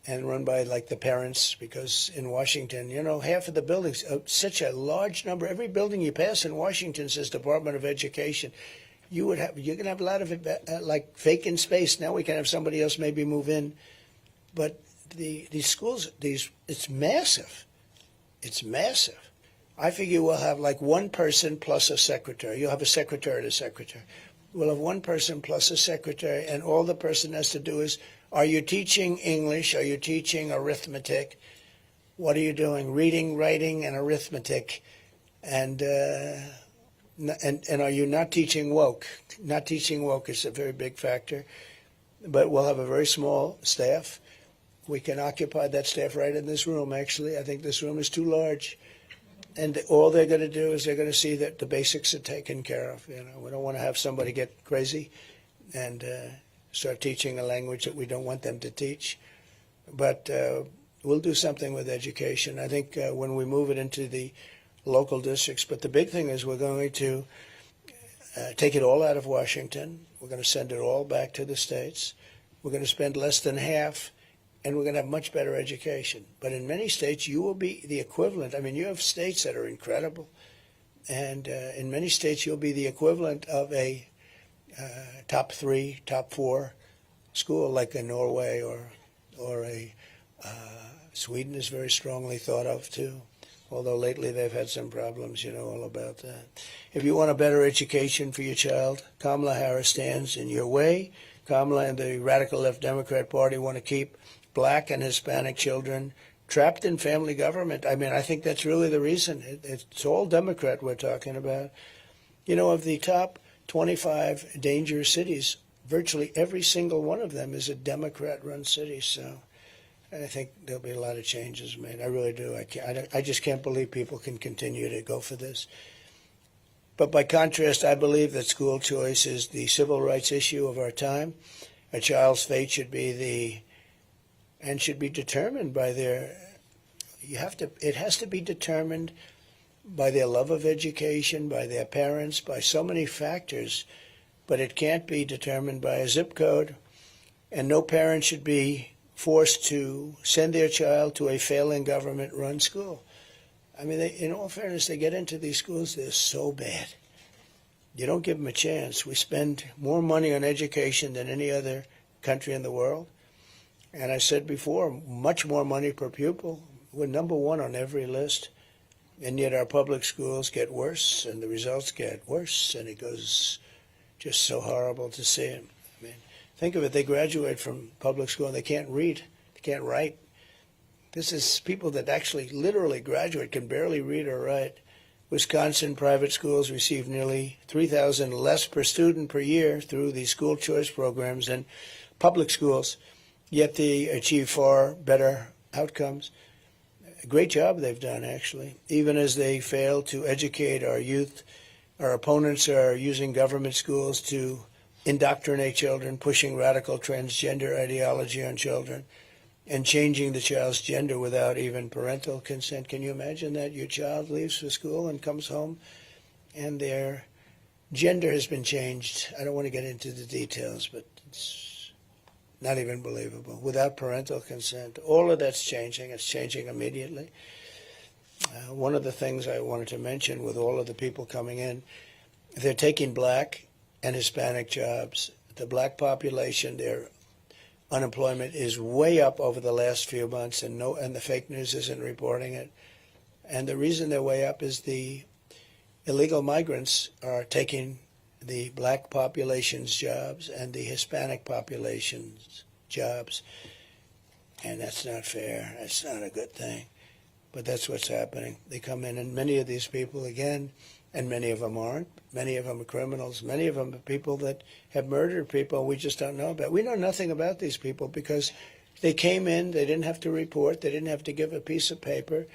S1: and run by like the parents, because in Washington, half of the buildings, such a large number, every building you pass in Washington says Department of Education. You're going to have a lot of it like vacant space. Now we can have somebody else maybe move in. But these schools, it's massive. It's massive. I figure we'll have like one person plus a secretary. You'll have a secretary and a secretary. We'll have one person plus a secretary, and all the person has to do is, are you teaching English? Are you teaching arithmetic? What are you doing? Reading, writing, and arithmetic. And are you not teaching woke? Not teaching woke is a very big factor. But we'll have a very small staff. We can occupy that staff right in this room, actually. I think this room is too large. And all they're going to do is they're going to see that the basics are taken care of. We don't want to have somebody get crazy and start teaching a language that we don't want them to teach. But we'll do something with education. I think when we move it into the local districts. But the big thing is we're going to take it all out of Washington. We're going to send it all back to the states. We're going to spend less than half, and we're going to have much better education. But in many states, you will be the equivalent. I mean, you have states that are incredible. And in many states, you'll be the equivalent of a top 3, top 4 school, like in Norway or a Sweden is very strongly thought of, too. Although lately they've had some problems, all about that. If you want a better education for your child, Kamala Harris stands in your way. Kamala and the radical left Democrat Party want to keep black and Hispanic children trapped in family government. I mean, I think that's really the reason. It's all Democrat we're talking about. Of the top 25 dangerous cities, virtually every single one of them is a Democrat-run city. So I think there'll be a lot of changes made. I really do. I just can't believe people can continue to go for this. But by contrast, I believe that school choice is the civil rights issue of our time. A child's fate should be determined by it has to be determined by their love of education, by their parents, by so many factors, but it can't be determined by a zip code, and no parent should be forced to send their child to a failing government-run school. I mean, in all fairness, they get into these schools, they're so bad. You don't give them a chance. We spend more money on education than any other country in the world. And I said before, much more money per pupil. We're number 1 on every list. And yet our public schools get worse, and the results get worse, and it goes just so horrible to see it. I mean, think of it, they graduate from public school and they can't read, they can't write. This is people that actually literally graduate, can barely read or write. Wisconsin private schools receive nearly $3,000 less per student per year through the school choice programs than public schools, yet they achieve far better outcomes. A great job they've done, actually. Even as they fail to educate our youth, our opponents are using government schools to indoctrinate children, pushing radical transgender ideology on children. and changing the child's gender without even parental consent. Can you imagine that? Your child leaves for school and comes home and their gender has been changed. I don't want to get into the details, but it's not even believable. Without parental consent. All of that's changing. It's changing immediately. One of the things I wanted to mention with all of the people coming in, they're taking black and Hispanic jobs. The black population, their unemployment is way up over the last few months, and the fake news isn't reporting it. And the reason they're way up is the illegal migrants are taking the black population's jobs and the Hispanic population's jobs. And that's not fair. That's not a good thing. But that's what's happening. They come in, and many of these people, again, and many of them aren't. Many of them are criminals. Many of them are people that have murdered people we just don't know about. We know nothing about these people because they came in, they didn't have to report, they didn't have to give a piece of paper.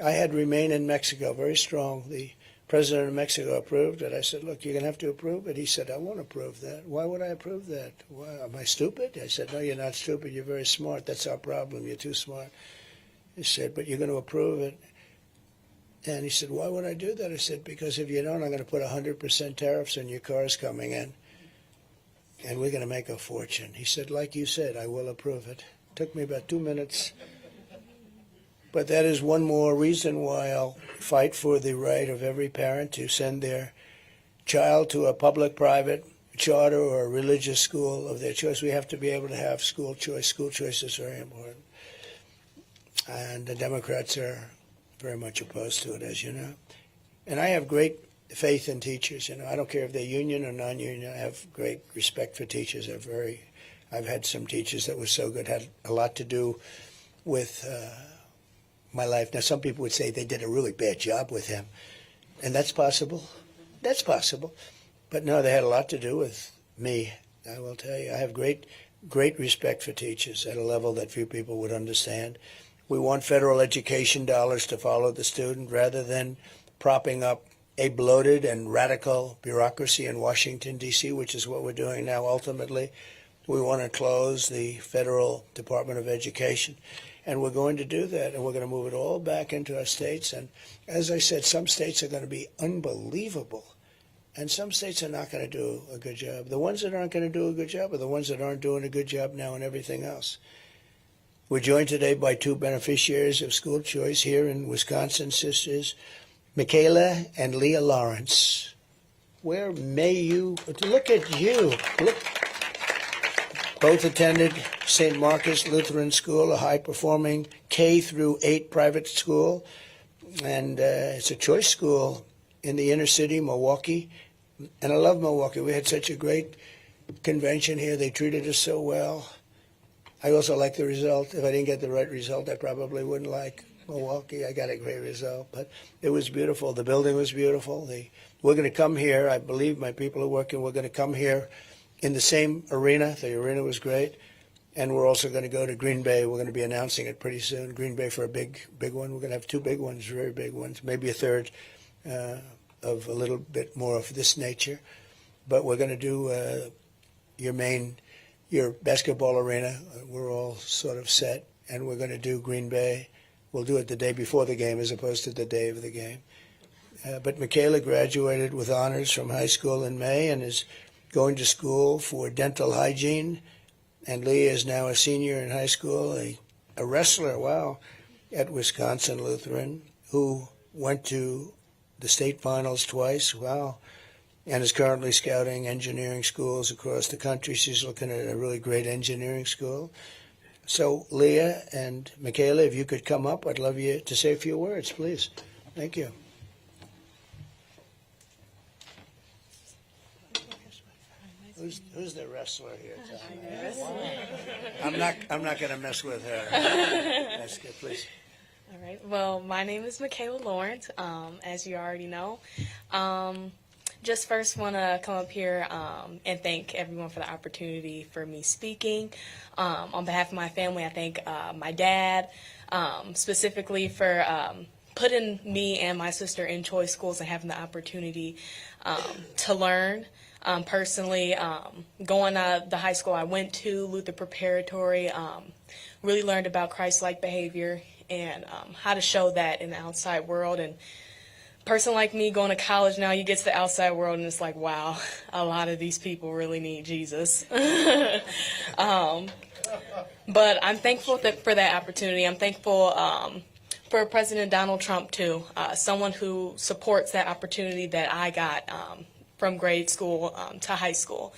S1: I had Remain in Mexico, very strong. The president of Mexico approved it. I said, look, you're going to have to approve it. He said, I won't approve that. Why would I approve that? Why, am I stupid? I said, no, you're not stupid. You're very smart. That's our problem. You're too smart. He said, but you're going to approve it. And he said, why would I do that? I said, because if you don't, I'm going to put 100% tariffs on your cars coming in. And we're going to make a fortune. He said, like you said, I will approve it. Took me about 2 minutes. But that is one more reason why I'll fight for the right of every parent to send their child to a public, private, charter, or religious school of their choice. We have to be able to have school choice. School choice is very important. And the Democrats are very much opposed to it, as you know. And I have great faith in teachers. You know, I don't care if they're union or non-union. I have great respect for teachers. I've had some teachers that were so good, had a lot to do with my life. Now, some people would say they did a really bad job with him, and that's possible. That's possible. But no, they had a lot to do with me. I will tell you, I have great respect for teachers at a level that few people would understand. We want federal education dollars to follow the student rather than propping up a bloated and radical bureaucracy in Washington, D.C., which is what we're doing now ultimately. We want to close the Federal Department of Education. And we're going to do that, and we're going to move it all back into our states. And as I said, some states are going to be unbelievable, and some states are not going to do a good job. The ones that aren't going to do a good job are the ones that aren't doing a good job now and everything else. We're joined today by two beneficiaries of school choice here in Wisconsin, sisters, Michaela and Leah Lawrence. Where may you, look at you. Look. Both attended St. Marcus Lutheran School, a high-performing K through 8 private school. And it's a choice school in the inner city, Milwaukee. And I love Milwaukee. We had such a great convention here. They treated us so well. I also like the result. If I didn't get the right result, I probably wouldn't like Milwaukee. I got a great result. But it was beautiful. The building was beautiful. We're going to come here. I believe my people are working. We're going to come here in the same arena. The arena was great. And we're also going to go to Green Bay. We're going to be announcing it pretty soon. Green Bay for a big one. We're going to have two big ones, very big ones, maybe a third of a little bit more of this nature. But we're going to do your basketball arena. We're all sort of set. And we're going to do Green Bay. We'll do it the day before the game as opposed to the day of the game. But Michaela graduated with honors from high school in May and is going to school for dental hygiene. And Leah is now a senior in high school, a wrestler, wow, at Wisconsin Lutheran, who went to the state finals twice, wow, and is currently scouting engineering schools across the country. She's looking at a really great engineering school. So Leah and Michaela, if you could come up, I'd love you to say a few words, please. Thank you. Who's the wrestler here? I'm not going to mess with her. That's good, please.
S2: All right. Well, my name is Michaela Lawrence, as you already know. Just first want to come up here and thank everyone for the opportunity for me speaking. On behalf of my family, I thank my dad specifically for putting me and my sister in choice schools and having the opportunity to learn. Personally, going to the high school I went to, Luther Preparatory, really learned about Christ-like behavior and how to show that in the outside world. And a person like me going to college now, you get to the outside world and it's like, wow, a lot of these people really need Jesus. But I'm thankful for that opportunity. I'm thankful for President Donald Trump, too, someone who supports that opportunity that I got from grade school to high school,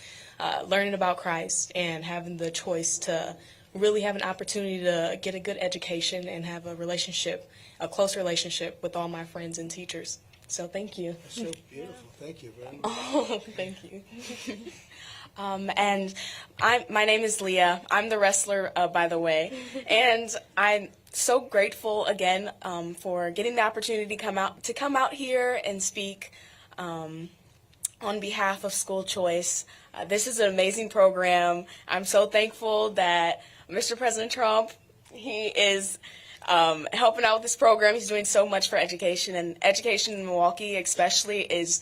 S2: learning about Christ and having the choice to really have an opportunity to get a good education and have a relationship, a close relationship with all my friends and teachers. So thank you.
S1: That's so beautiful. Thank you very much.
S2: Oh, thank you. And my name is Leah. I'm the wrestler, by the way. And I'm so grateful again for getting the opportunity to come out here and speak on behalf of School Choice. This is an amazing program. I'm so thankful that Mr. President Trump, he is helping out with this program. He's doing so much for education, and education in Milwaukee especially is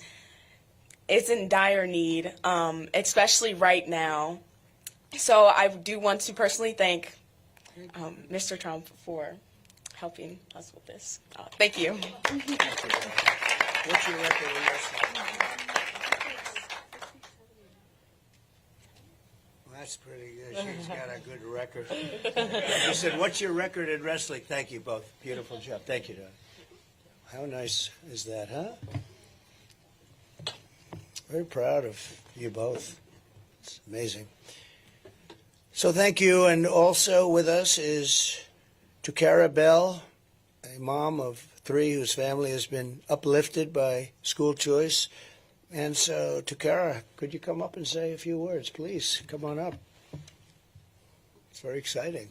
S2: in dire need, especially right now. So I do want to personally thank Mr. Trump for helping us with this. Thank you.
S1: What's your record in wrestling? Well, that's pretty good. She's got a good record. You said, what's your record in wrestling? Thank you both. Beautiful job. Thank you, Don. How nice is that, huh? Very proud of you both. It's amazing. So thank you. And also with us is Tukara Bell, a mom of 3 whose family has been uplifted by School Choice. And so, Tukara, could you come up and say a few words, please? Come on up. It's very exciting.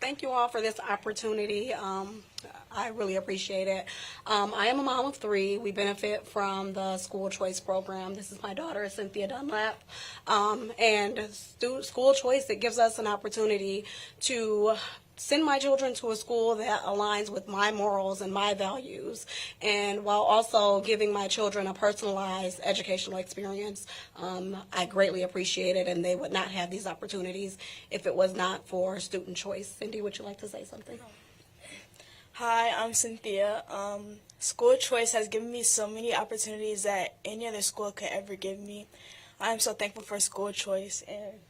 S3: Thank you all for this opportunity. I really appreciate it. I am a mom of 3. We benefit from the School Choice program. This is my daughter, Cynthia Dunlap. And School Choice, it gives us an opportunity to send my children to a school that aligns with my morals and my values, and while also giving my children a personalized educational experience. I greatly appreciate it, and they would not have these opportunities if it was not for student choice. Cindy, would you like to say something?
S4: Hi, I'm Cynthia. School Choice has given me so many opportunities that any other school could ever give me. I'm so thankful for School Choice, and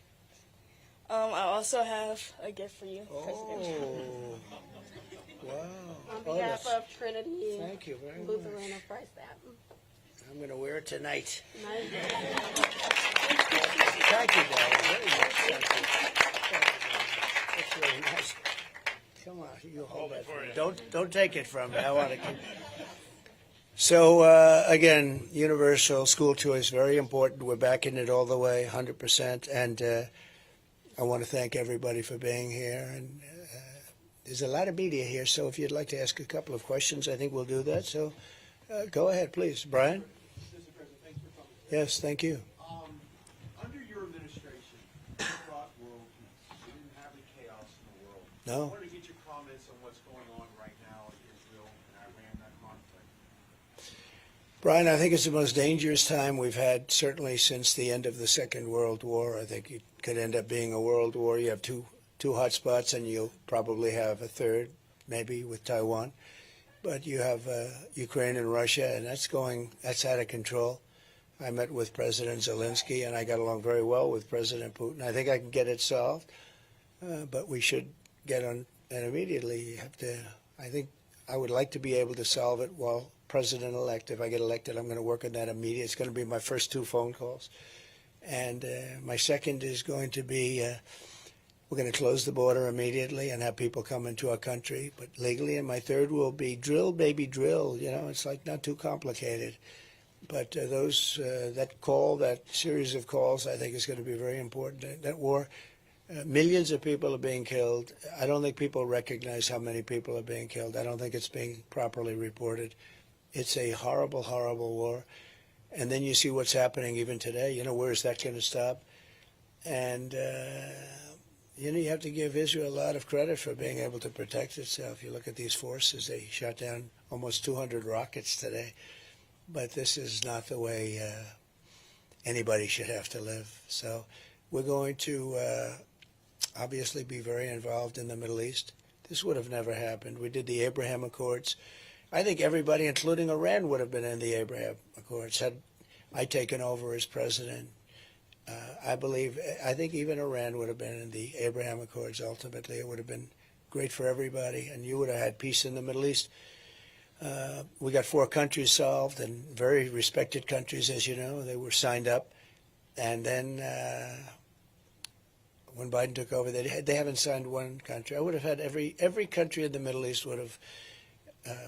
S4: I also have a gift for you, President.
S1: Oh, wow.
S3: On behalf of Trinity
S1: Thank you very
S3: Lutheran
S1: much.
S3: of Christ Avenue.
S1: I'm going to wear it tonight.
S3: Nice.
S1: Thank you, darling. Very much. Thank you. That's really nice. Come on, you hold that for me. Don't take it from me. I want to keep. So again, universal school choice, very important. We're backing it all the way, 100%. And I want to thank everybody for being here. And there's a lot of media here, so if you'd like to ask a couple of questions, I think we'll do that. So go ahead, please, Brian.
S5: Mr. President, thanks for coming.
S1: Yes, thank you.
S5: Under your administration, you brought world peace. You didn't have the chaos in the world. I
S1: No.
S5: wanted to get your comments on what's going on right now in Israel and Iran, that conflict.
S1: Brian, I think it's the most dangerous time we've had, certainly since the end of the Second World War. I think it could end up being a world war. You have two hot spots, and you'll probably have a third, maybe with Taiwan. But you have Ukraine and Russia, and that's out of control. I met with President Zelensky, and I got along very well with President Putin. I think I can get it solved, but we should get on, and immediately you have to, I think I would like to be able to solve it while president-elect. If I get elected, I'm going to work on that immediately. It's going to be my first 2 phone calls. And my second is going to be, we're going to close the border immediately and have people come into our country, but legally. And my third will be drill, baby, drill. You know, it's like not too complicated. But that series of calls, I think is going to be very important. That war, millions of people are being killed. I don't think people recognize how many people are being killed. I don't think it's being properly reported. It's a horrible, horrible war. And then you see what's happening even today. You know, where is that going to stop? And, you know, you have to give Israel a lot of credit for being able to protect itself. You look at these forces, they shot down almost 200 rockets today. But this is not the way anybody should have to live. So we're going to obviously be very involved in the Middle East. This would have never happened. We did the Abraham Accords. I think everybody, including Iran, would have been in the Abraham Accords had I taken over as president. I think even Iran would have been in the Abraham Accords ultimately. It would have been great for everybody, and you would have had peace in the Middle East. We got 4 countries solved, and very respected countries, as you know. They were signed up. And then when Biden took over, they haven't signed one country. I would have had every country in the Middle East would have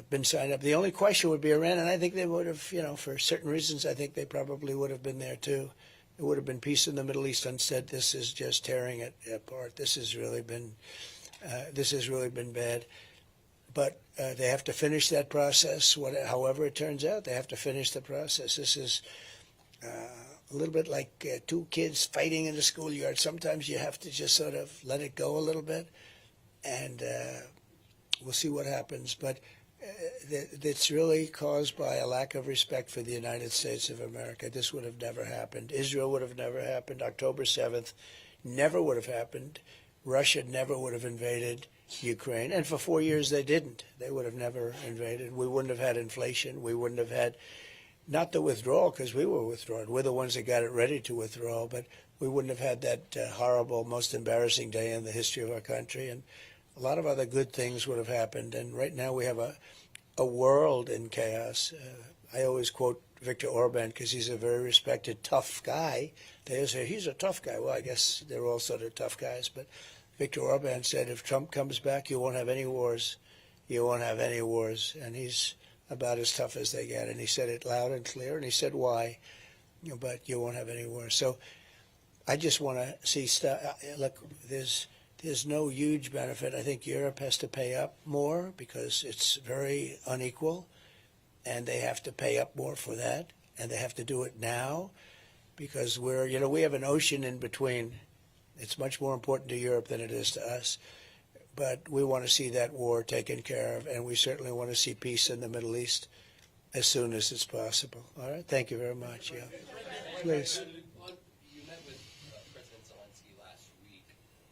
S1: been signed up. The only question would be Iran, and I think they would have, for certain reasons, I think they probably would have been there too. It would have been peace in the Middle East. Instead, this is just tearing it apart. This has really been bad. But they have to finish that process. However it turns out, they have to finish the process. This is a little bit like 2 kids fighting in the schoolyard. Sometimes you have to just sort of let it go a little bit, and we'll see what happens. But it's really caused by a lack of respect for the United States of America. This would have never happened. Israel would have never happened. October 7th never would have happened. Russia never would have invaded Ukraine. And for 4 years they didn't. They would have never invaded. We wouldn't have had inflation. We wouldn't have had, not the withdrawal, because we were withdrawing. We're the ones that got it ready to withdraw. But we wouldn't have had that horrible, most embarrassing day in the history of our country. And a lot of other good things would have happened. And right now we have a world in chaos. I always quote Viktor Orban because he's a very respected, tough guy. They say he's a tough guy. Well, I guess they're all sort of tough guys. But Viktor Orban said, if Trump comes back, you won't have any wars. You won't have any wars. And he's about as tough as they get. And he said it loud and clear. And he said why. But you won't have any wars. So I just want to see look, there's no huge benefit. I think Europe has to pay up more because it's very unequal, and they have to pay up more for that, and they have to do it now because we have an ocean in between. It's much more important to Europe than it is to us, but we want to see that war taken care of, and we certainly want to see peace in the Middle East as soon as it's possible. All right? Thank you very much. Yeah. Please.
S6: You met with President Zelensky last week.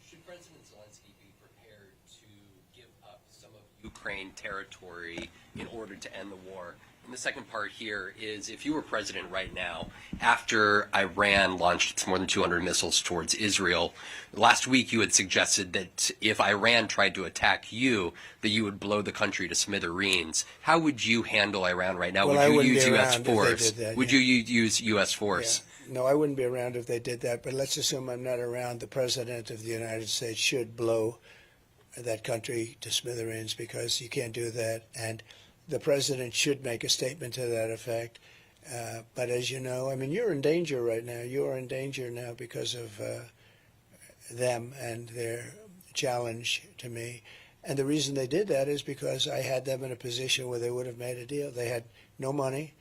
S6: Should President Zelensky be prepared to give up some of Ukraine territory in order to end the war? And the second part here is, if you were president right now, after Iran launched its more than 200 missiles towards Israel, last week you had suggested that if Iran tried to attack you, that you would blow the country to smithereens. How would you handle Iran right now?
S1: Well,
S6: would you use U.S.
S1: if they
S6: force?
S1: did that,
S6: Would you use U.S. force?
S1: Yeah. No, I wouldn't be around if they did that, but let's assume I'm not around. The President of the United States should blow that country to smithereens because you can't do that. And the President should make a statement to that effect. But as you know, I mean, you're in danger right now. You are in danger now because of them and their challenge to me. And the reason they did that is because I had them in a position where they would have made a deal. They had no money.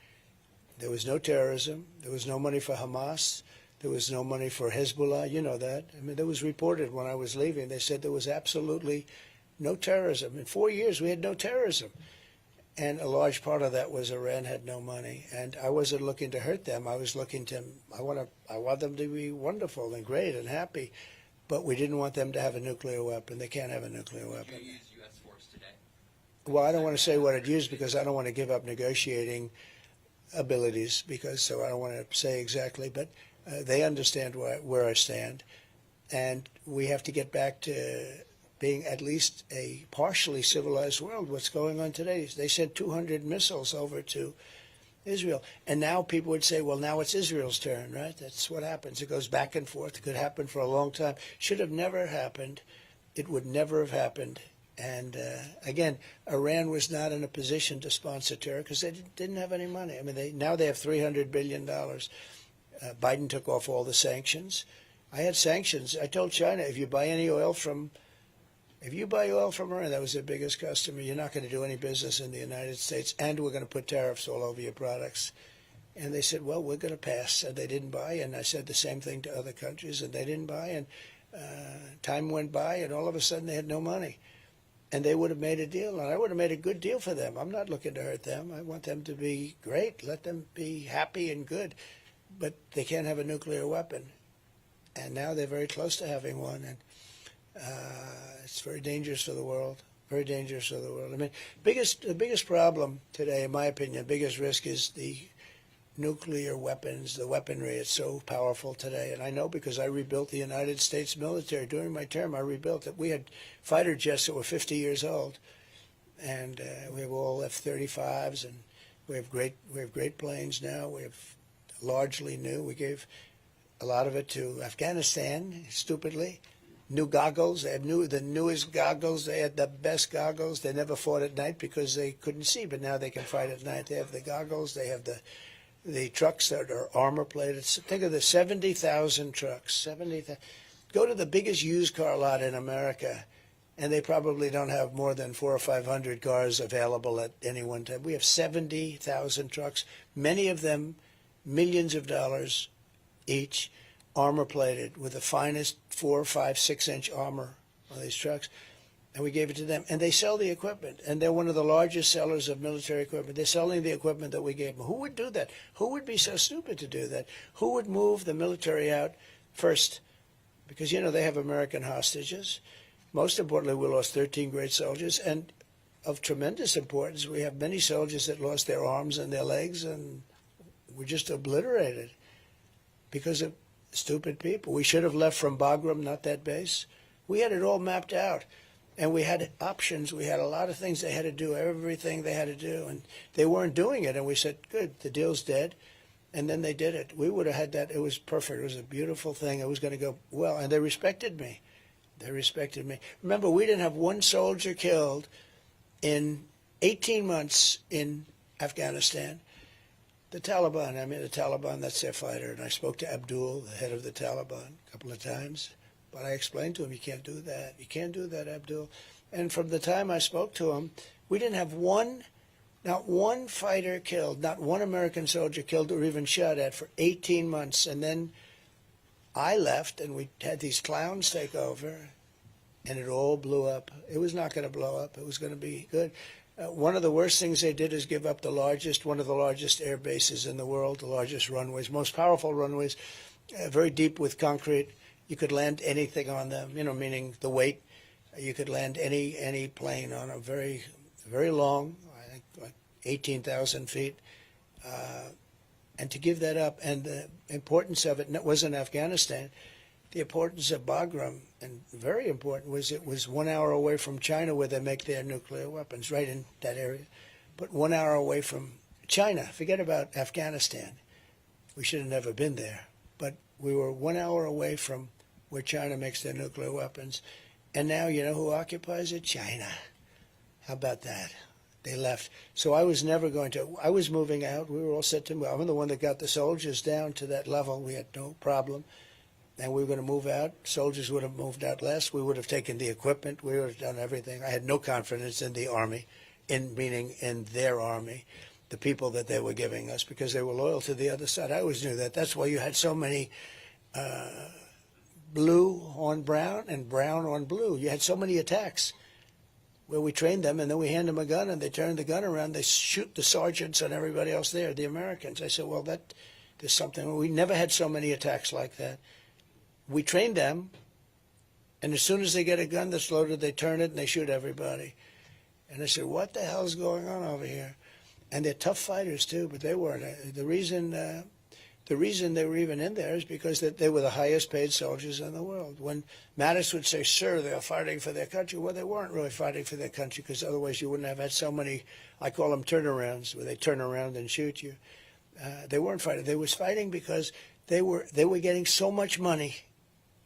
S1: There was no terrorism. There was no money for Hamas. There was no money for Hezbollah. You know that. I mean, that was reported when I was leaving. They said there was absolutely no terrorism. In 4 years, we had no terrorism. And a large part of that was Iran had no money. And I wasn't looking to hurt them. I was looking to, I want them to be wonderful and great and happy. But we didn't want them to have a nuclear weapon. They can't have a nuclear weapon.
S6: Would you use U.S. force today?
S1: Well, I don't want to say what I'd use because I don't want to give up negotiating abilities so I don't want to say exactly, but they understand where I stand, and we have to get back to being at least a partially civilized world. What's going on today? They sent 200 missiles over to Israel, and now people would say, well, now it's Israel's turn, right? That's what happens. It goes back and forth. It could happen for a long time. Should have never happened. It would never have happened. And again, Iran was not in a position to sponsor terror because they didn't have any money. I mean, now they have $300 billion. Biden took off all the sanctions. I had sanctions. I told China, if you buy oil from Iran, that was their biggest customer, you're not going to do any business in the United States, and we're going to put tariffs all over your products. And they said, well, we're going to pass. And they didn't buy. And I said the same thing to other countries, and they didn't buy. And time went by, and all of a sudden they had no money. And they would have made a deal, and I would have made a good deal for them. I'm not looking to hurt them. I want them to be great. Let them be happy and good. but they can't have a nuclear weapon. And now they're very close to having one, and it's very dangerous for the world. Very dangerous for the world. I mean, the biggest problem today, in my opinion, the biggest risk is the nuclear weapons, the weaponry. It's so powerful today, and I know because I rebuilt the United States military during my term. I rebuilt it. We had fighter jets that were 50 years old, and we have all F-35s, and we have great planes now. We have largely new. We gave a lot of it to Afghanistan, stupidly. New goggles. They had the newest goggles. They had the best goggles. They never fought at night because they couldn't see, but now they can fight at night. They have the goggles. They have the trucks that are armor plated. Think of the 70,000 trucks. 70,000. Go to the biggest used car lot in America, and they probably don't have more than 400 or 500 cars available at any one time. We have 70,000 trucks, many of them millions of dollars each, armor plated with the finest 4, 5, 6-inch armor on these trucks. And we gave it to them. And they sell the equipment. And they're one of the largest sellers of military equipment. They're selling the equipment that we gave them. Who would do that? Who would be so stupid to do that? Who would move the military out first? Because, they have American hostages. Most importantly, we lost 13 great soldiers. And of tremendous importance, we have many soldiers that lost their arms and their legs and were just obliterated because of stupid people. We should have left from Bagram, not that base. We had it all mapped out. And we had options. We had a lot of things they had to do, everything they had to do. And they weren't doing it. And we said, good, the deal's dead. And then they did it. We would have had that. It was perfect. It was a beautiful thing. It was going to go well. And they respected me. They respected me. Remember, we didn't have one soldier killed in 18 months in Afghanistan. The Taliban, that's their fighter. And I spoke to Abdul, the head of the Taliban, a couple of times. But I explained to him, you can't do that. You can't do that, Abdul. And from the time I spoke to him, we didn't have not one fighter killed, not one American soldier killed or even shot at for 18 months. And then I left, and we had these clowns take over, and it all blew up. It was not going to blow up. It was going to be good. One of the worst things they did is give up one of the largest air bases in the world, the largest runways, most powerful runways, very deep with concrete. You could land anything on them, meaning the weight. You could land any plane on a very, very long, I think like 18,000 feet. And to give that up, and the importance of it wasn't Afghanistan. The importance of Bagram, and very important, was it was 1 hour away from China where they make their nuclear weapons, right in that area. But 1 hour away from China. Forget about Afghanistan. We should have never been there. But we were 1 hour away from where China makes their nuclear weapons. And now you know who occupies it? China. How about that? They left. So I was never going to. I was moving out. We were all set to move. I'm the one that got the soldiers down to that level. We had no problem. And we were going to move out. Soldiers would have moved out less. We would have taken the equipment. We would have done everything. I had no confidence in the Army, meaning in their Army, the people that they were giving us, because they were loyal to the other side. I always knew that. That's why you had so many blue on brown and brown on blue. You had so many attacks where we trained them, and then we hand them a gun, and they turn the gun around. They shoot the sergeants and everybody else there, the Americans. I said, well, there's something. We never had so many attacks like that. We trained them, and as soon as they get a gun that's loaded, they turn it and they shoot everybody. And I said, what the hell's going on over here? And they're tough fighters too, but they weren't. The reason they were even in there is because they were the highest paid soldiers in the world. When Mattis would say, sir, they're fighting for their country, well, they weren't really fighting for their country, because otherwise you wouldn't have had so many, I call them turnarounds, where they turn around and shoot you. They weren't fighting. They was fighting because they were getting so much money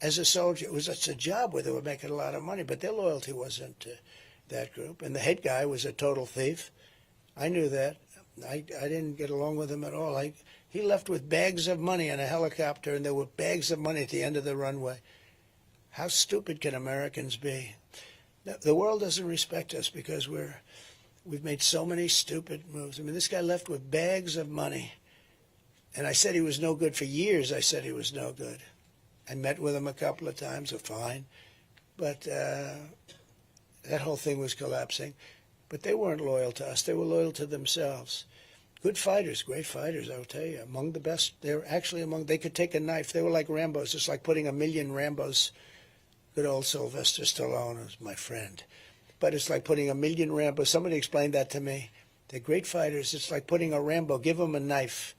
S1: as a soldier. It was such a job where they were making a lot of money, but their loyalty wasn't to that group. And the head guy was a total thief. I knew that. I didn't get along with him at all. He left with bags of money in a helicopter, and there were bags of money at the end of the runway. How stupid can Americans be? The world doesn't respect us because we've made so many stupid moves. I mean, this guy left with bags of money. And I said he was no good for years. I said he was no good. I met with him a couple of times, fine. But that whole thing was collapsing. But they weren't loyal to us. They were loyal to themselves. Good fighters, great fighters, I'll tell you. Among the best. They're actually they could take a knife. They were like Rambos. It's like putting 1,000,000 Rambos. Good old Sylvester Stallone was my friend. But it's like putting 1,000,000 Rambos. Somebody explained that to me. They're great fighters. It's like putting a Rambo. Give him a knife.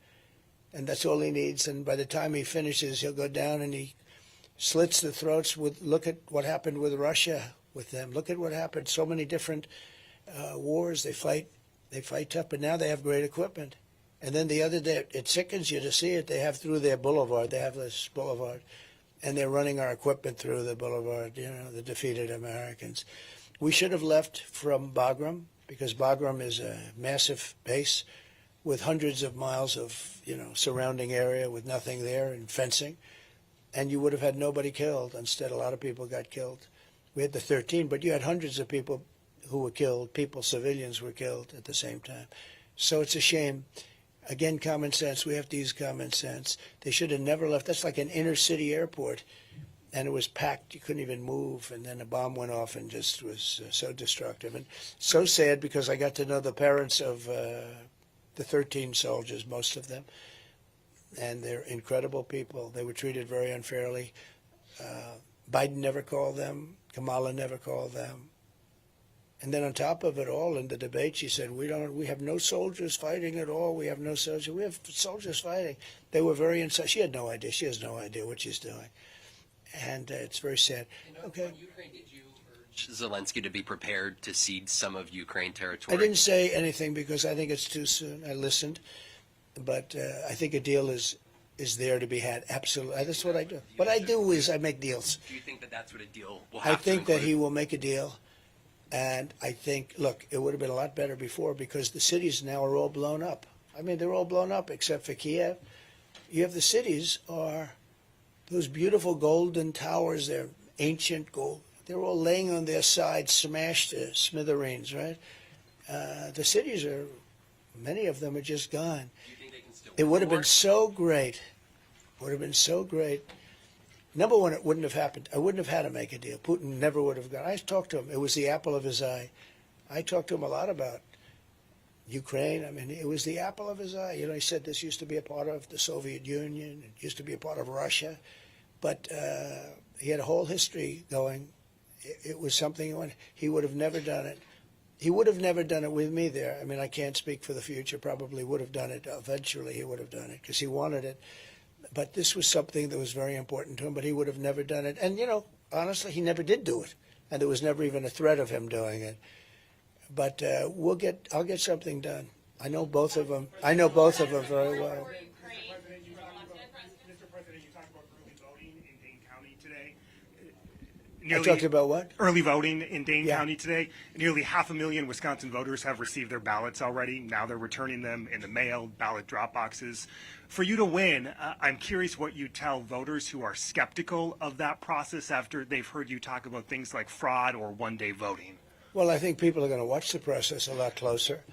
S1: And that's all he needs. And by the time he finishes, he'll go down and he slits the throats. Look at what happened with Russia with them. Look at what happened. So many different wars. They fight tough, but now they have great equipment. And then the other day, it sickens you to see it. They have through their boulevard. They have this boulevard, and they're running our equipment through the boulevard. You know, the defeated Americans. We should have left from Bagram because Bagram is a massive base with hundreds of miles of surrounding area with nothing there and fencing, and you would have had nobody killed. Instead, a lot of people got killed. We had the 13, but you had hundreds of people who were killed, civilians were killed at the same time. So it's a shame. Again, common sense. We have to use common sense. They should have never left. That's like an inner city airport, and it was packed. You couldn't even move, and then a bomb went off and just was so destructive. And so sad because I got to know the parents of the 13 soldiers, most of them, and they're incredible people. They were treated very unfairly. Biden never called them. Kamala never called them. And then on top of it all, in the debate, she said, we have no soldiers fighting at all. We have no soldiers. We have soldiers fighting. They were very inside. She had no idea. She has no idea what she's doing. And it's very sad. Okay.
S6: On Ukraine, did you urge Zelensky to be prepared to cede some of Ukraine
S1: I
S6: territory?
S1: didn't say anything because I think it's too soon. I listened. But I think a deal is there to be had. Absolutely. That's what I do. What I do is I make deals.
S6: Do you think that that's what a deal will
S1: I
S6: have to
S1: think that
S6: include?
S1: he will make a deal. And I think, look, it would have been a lot better before because the cities now are all blown up. I mean, they're all blown up except for Kiev. You have the cities are those beautiful golden towers. They're ancient gold. They're all laying on their sides, smashed to smithereens, right? The cities are, many of them are just gone.
S6: Do you think they can still
S1: It would have been
S6: work?
S1: so great. Would have been so great. Number one, it wouldn't have happened. I wouldn't have had to make a deal. Putin never would have gone. I talked to him. It was the apple of his eye. I talked to him a lot about Ukraine. I mean, it was the apple of his eye. You know, he said this used to be a part of the Soviet Union. It used to be a part of Russia. But he had a whole history going. It was something when he would have never done it. He would have never done it with me there. I mean, I can't speak for the future. Probably would have done it. Eventually, he would have done it because he wanted it. But this was something that was very important to him, but he would have never done it. And, honestly, he never did do it. And there was never even a threat of him doing it. But I'll get something done. I know both of them. I know both of them very well.
S7: Mr. President, you talked about early voting in Dane County today.
S1: I talked about what?
S7: Early voting in Dane
S1: Yeah.
S7: County today. Nearly 500,000 Wisconsin voters have received their ballots already. Now they're returning them in the mail, ballot drop boxes. For you to win, I'm curious what you tell voters who are skeptical of that process after they've heard you talk about things like fraud or one-day voting.
S1: Well, I think people are going to watch the process a lot closer.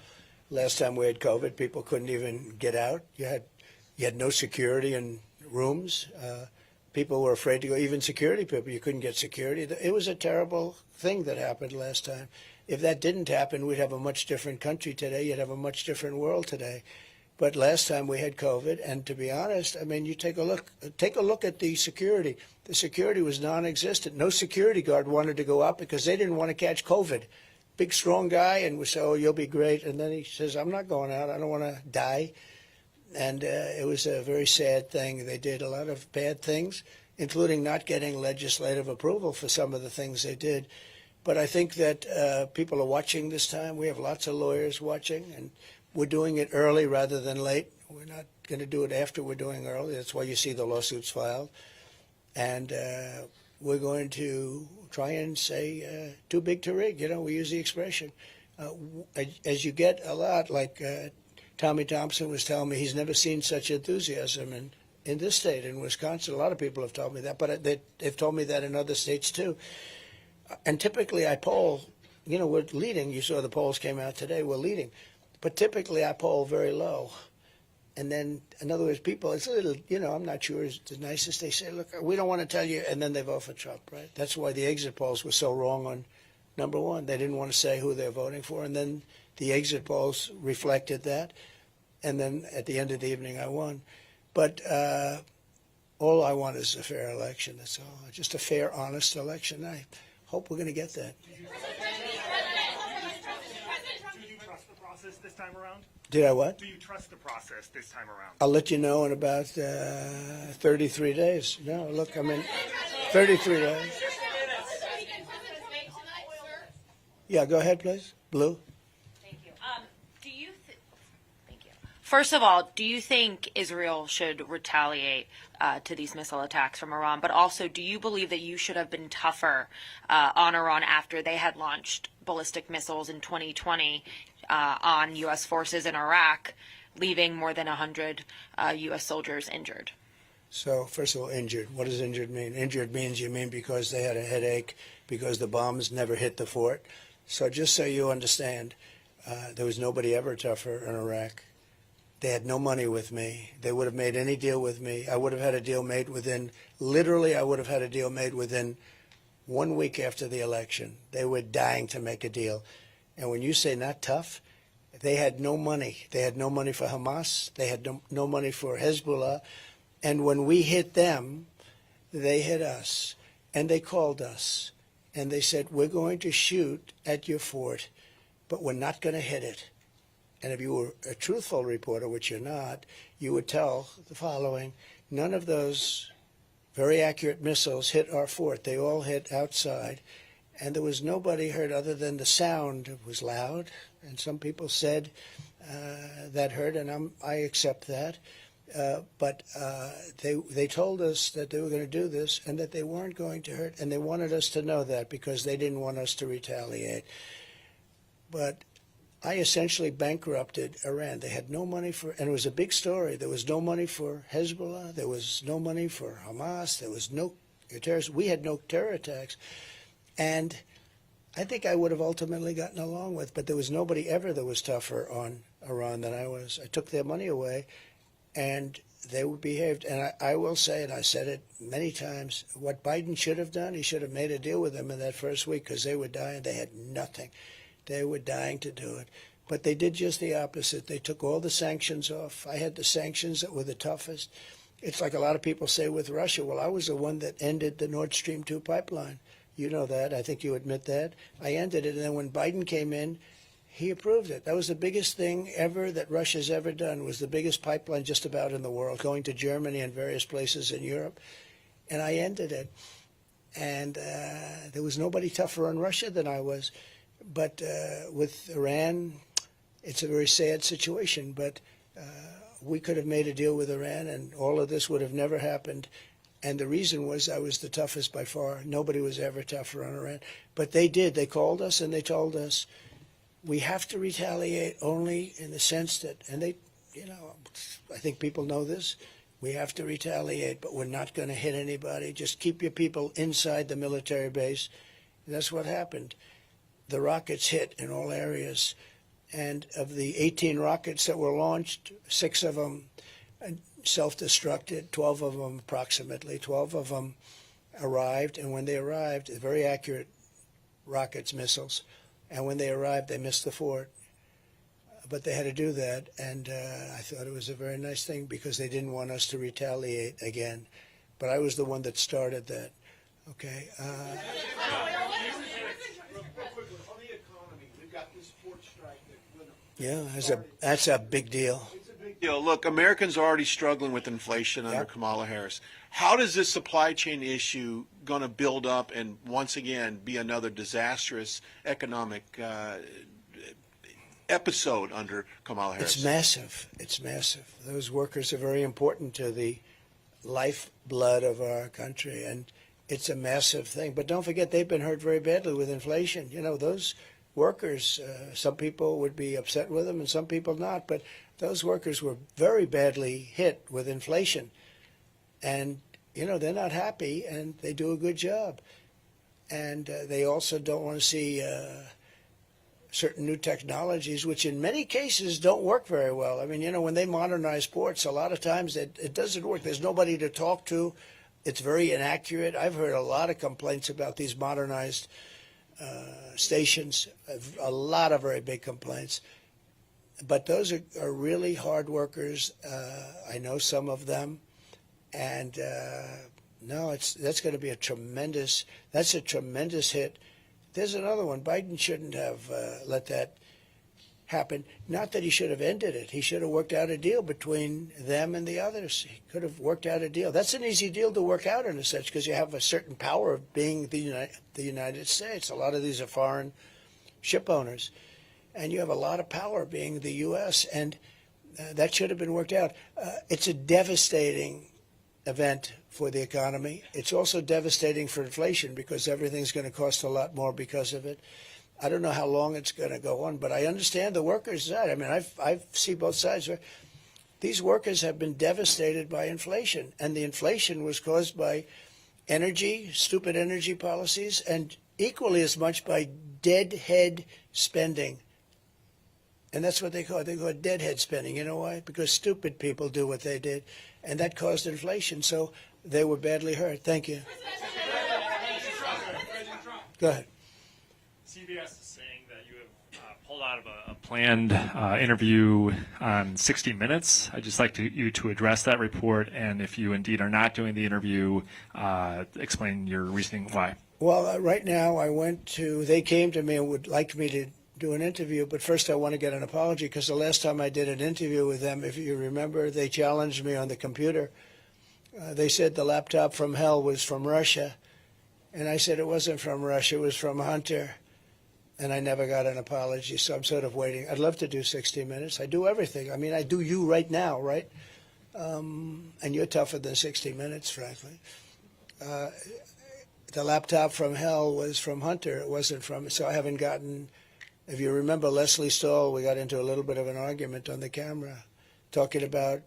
S1: Last time we had COVID, people couldn't even get out. You had no security in rooms. People were afraid to go. Even security people, you couldn't get security. It was a terrible thing that happened last time. If that didn't happen, we'd have a much different country today. You'd have a much different world today. But last time we had COVID, and to be honest, I mean, you take a look at the security. The security was non-existent. No security guard wanted to go out because they didn't want to catch COVID. Big, strong guy, and we said, "Oh, you'll be great." And then he says, "I'm not going out. I don't want to die." And it was a very sad thing. They did a lot of bad things, including not getting legislative approval for some of the things they did. But I think that people are watching this time. We have lots of lawyers watching, and we're doing it early rather than late. We're not going to do it after we're doing early. That's why you see the lawsuits filed. And we're going to try and say too big to rig. We use the expression. As you get a lot, like Tommy Thompson was telling me, he's never seen such enthusiasm in this state, in Wisconsin. A lot of people have told me that, but they've told me that in other states too. And typically I poll, we're leading. You saw the polls came out today. We're leading. But typically I poll very low. And then, in other words, people, it's a little, I'm not sure it's the nicest. They say, look, we don't want to tell you, and then they vote for Trump, right? That's why the exit polls were so wrong on number one. They didn't want to say who they're voting for, and then the exit polls reflected that. and then at the end of the evening I won. But all I want is a fair election. That's all. Just a fair, honest election. I hope we're going to get that.
S7: Do you trust the process this time around?
S1: Did I what?
S7: Do you trust the process this time around?
S1: I'll let you know in about 33 days. No, look, I'm in 33 days. Yeah, go ahead, please. Blue.
S8: Thank you. Thank you. First of all, do you think Israel should retaliate to these missile attacks from Iran? But also, do you believe that you should have been tougher on Iran after they had launched ballistic missiles in 2020 on U.S. forces in Iraq, leaving more than 100 U.S. soldiers injured?
S1: So, first of all, injured. What does injured mean? Injured means you mean because they had a headache, because the bombs never hit the fort. So just so you understand, there was nobody ever tougher in Iraq. They had no money with me. They would have made any deal with me. I would have had a deal made within, literally I would have had a deal made within 1 week after the election. They were dying to make a deal. And when you say not tough, they had no money. They had no money for Hamas. They had no money for Hezbollah. And when we hit them, they hit us. And they called us. And they said, we're going to shoot at your fort, but we're not going to hit it. And if you were a truthful reporter, which you're not, you would tell the following: none of those very accurate missiles hit our fort. They all hit outside. And there was nobody hurt other than the sound. It was loud. And some people said that hurt, and I accept that. But they told us that they were going to do this and that they weren't going to hurt, and they wanted us to know that because they didn't want us to retaliate. But I essentially bankrupted Iran. They had no money for, and it was a big story. There was no money for Hezbollah. There was no money for Hamas. There was no terrorists. We had no terror attacks. And I think I would have ultimately gotten along with, but there was nobody ever that was tougher on Iran than I was. I took their money away. And they behaved, and I will say, and I said it many times, what Biden should have done, he should have made a deal with them in that first week because they were dying. They had nothing. They were dying to do it. But they did just the opposite. They took all the sanctions off. I had the sanctions that were the toughest. It's like a lot of people say with Russia, well, I was the one that ended the Nord Stream 2 pipeline. You know that. I think you admit that. I ended it, and then when Biden came in, he approved it. That was the biggest thing ever that Russia's ever done, was the biggest pipeline just about in the world, going to Germany and various places in Europe. And I ended it. And there was nobody tougher on Russia than I was. But with Iran, it's a very sad situation. But we could have made a deal with Iran, and all of this would have never happened. And the reason was I was the toughest by far. Nobody was ever tougher on Iran. But they did. They called us and they told us, we have to retaliate only in the sense that, and they, I think people know this, we have to retaliate, but we're not going to hit anybody. Just keep your people inside the military base. And that's what happened. The rockets hit in all areas. And of the 18 rockets that were launched, 6 of them self-destructed, 12 of them approximately, 12 of them arrived. And when they arrived, very accurate rockets, missiles. And when they arrived, they missed the fort. But they had to do that, and I thought it was a very nice thing because they didn't want us to retaliate again. But I was the one that started that. Okay.
S5: Real quickly, on the economy, we've got this port strike that
S1: That's a big deal.
S5: It's a big deal. Look, Americans are already struggling with inflation under Kamala Harris. How does this supply chain issue going to build up and once again be another disastrous economic episode under Kamala Harris?
S1: It's massive. It's massive. Those workers are very important to the lifeblood of our country, and it's a massive thing. But don't forget, they've been hurt very badly with inflation. Those workers, some people would be upset with them and some people not, but those workers were very badly hit with inflation. And, they're not happy, and they do a good job. And they also don't want to see certain new technologies, which in many cases don't work very well. I mean, when they modernize ports, a lot of times it doesn't work. There's nobody to talk to. It's very inaccurate. I've heard a lot of complaints about these modernized stations, a lot of very big complaints. but those are really hard workers. I know some of them, and no, that's going to be a tremendous hit. There's another one. Biden shouldn't have let that happen. Not that he should have ended it. He should have worked out a deal between them and the others. He could have worked out a deal. That's an easy deal to work out in a sense because you have a certain power of being the United States. A lot of these are foreign ship owners, and you have a lot of power being the U.S., and that should have been worked out. It's a devastating event for the economy. It's also devastating for inflation because everything's going to cost a lot more because of it. I don't know how long it's going to go on, but I understand the workers' side. I mean, I see both sides. These workers have been devastated by inflation, and the inflation was caused by energy, stupid energy policies, and equally as much by deadhead spending. And that's what they call it. They call it deadhead spending. You know why? Because stupid people do what they did, and that caused inflation. So they were badly hurt. Thank you. Go ahead.
S9: CBS is saying that you have pulled out of a planned interview on 60 Minutes. I'd just like you to address that report, and if you indeed are not doing the interview, explain your reasoning why.
S1: Well, right now they came to me and would like me to do an interview, but first I want to get an apology because the last time I did an interview with them, if you remember, they challenged me on the computer. They said the laptop from hell was from Russia, and I said it wasn't from Russia, it was from Hunter. And I never got an apology, so I'm sort of waiting. I'd love to do 60 Minutes. I do everything. I mean, I do you right now, right? And you're tougher than 60 Minutes, frankly. The laptop from hell was from Hunter. It wasn't from, so I haven't gotten, if you remember Leslie Stahl, we got into a little bit of an argument on the camera talking about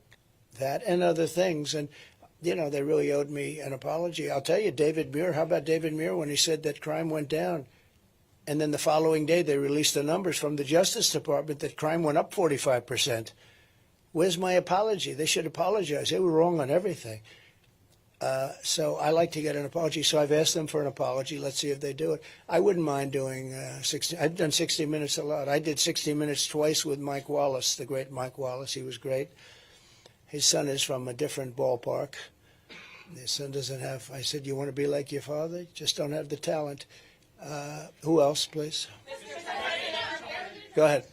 S1: that and other things. And, you know, they really owed me an apology. I'll tell you, David Muir, how about David Muir when he said that crime went down? And then the following day, they released the numbers from the Justice Department that crime went up 45%. Where's my apology? They should apologize. They were wrong on everything. So I like to get an apology. So I've asked them for an apology. Let's see if they do it. I wouldn't mind doing 60. I've done 60 Minutes a lot. I did 60 Minutes twice with Mike Wallace, the great Mike Wallace. He was great. His son is from a different ballpark. His son doesn't have, I said, you want to be like your father? You just don't have the talent. Who else, please? Go ahead.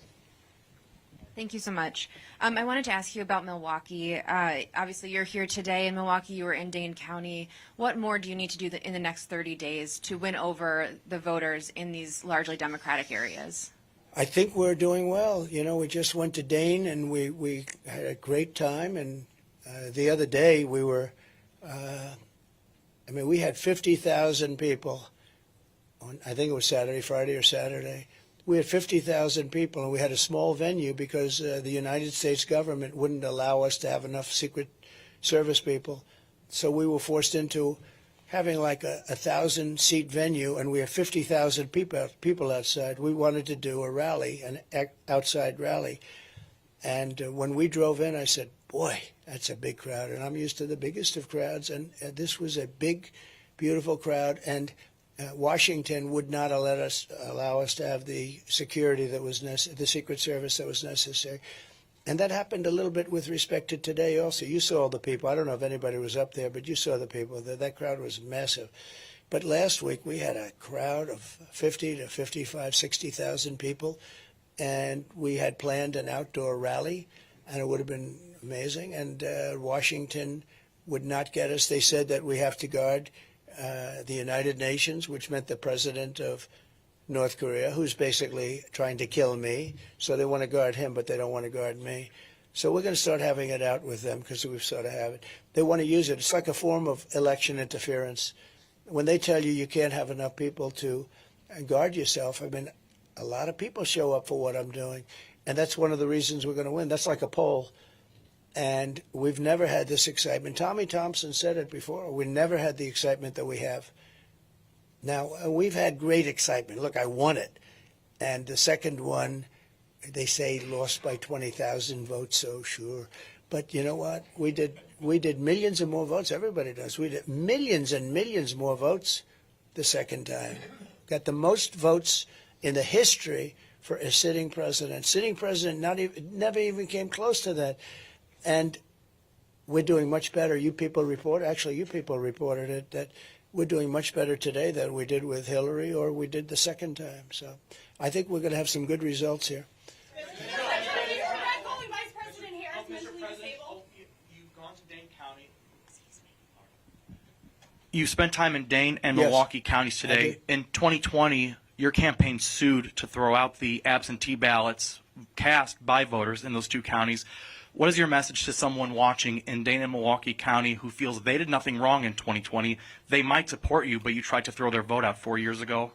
S10: Thank you so much. I wanted to ask you about Milwaukee. Obviously, you're here today in Milwaukee. You were in Dane County. What more do you need to do in the next 30 days to win over the voters in these largely Democratic areas?
S1: I think we're doing well. You know, we just went to Dane, and we had a great time. And the other day, we were, we had 50,000 people. I think it was Friday or Saturday. We had 50,000 people, and we had a small venue because the United States government wouldn't allow us to have enough Secret Service people. So we were forced into having like a 1,000-seat venue, and we had 50,000 people outside. We wanted to do a rally, an outside rally. And when we drove in, I said, boy, that's a big crowd. And I'm used to the biggest of crowds, and this was a big, beautiful crowd. And Washington would not allow us to have the security that was the Secret Service that was necessary. And that happened a little bit with respect to today also. You saw the people. I don't know if anybody was up there, but you saw the people. That crowd was massive. But last week we had a crowd of 50 to 55, 60,000 people, and we had planned an outdoor rally, and it would have been amazing. And Washington would not get us. They said that we have to guard the United Nations, which meant the president of North Korea, who's basically trying to kill me. So they want to guard him, but they don't want to guard me. So we're going to start having it out with them because we've sort of have it. They want to use it. It's like a form of election interference. When they tell you you can't have enough people to guard yourself, I mean, a lot of people show up for what I'm doing. And that's one of the reasons we're going to win. That's like a poll. And we've never had this excitement. Tommy Thompson said it before. We never had the excitement that we have. Now, we've had great excitement. Look, I won it. And the second one, they say lost by 20,000 votes, so sure. But you know what? We did millions and more votes. Everybody does. We did millions and millions more votes the second time. Got the most votes in the history for a sitting president. Sitting president never even came close to that. And we're doing much better. You people reported it, that we're doing much better today than we did with Hillary or we did the second time. So I think we're going to have some good results here.
S11: You've gone to Dane County. You spent time in Dane and Milwaukee counties today. In 2020, your campaign sued to throw out the absentee ballots cast by voters in those two counties. What is your message to someone watching in Dane and Milwaukee County who feels they did nothing wrong in 2020? They might support you, but you tried to throw their vote out 4 years ago.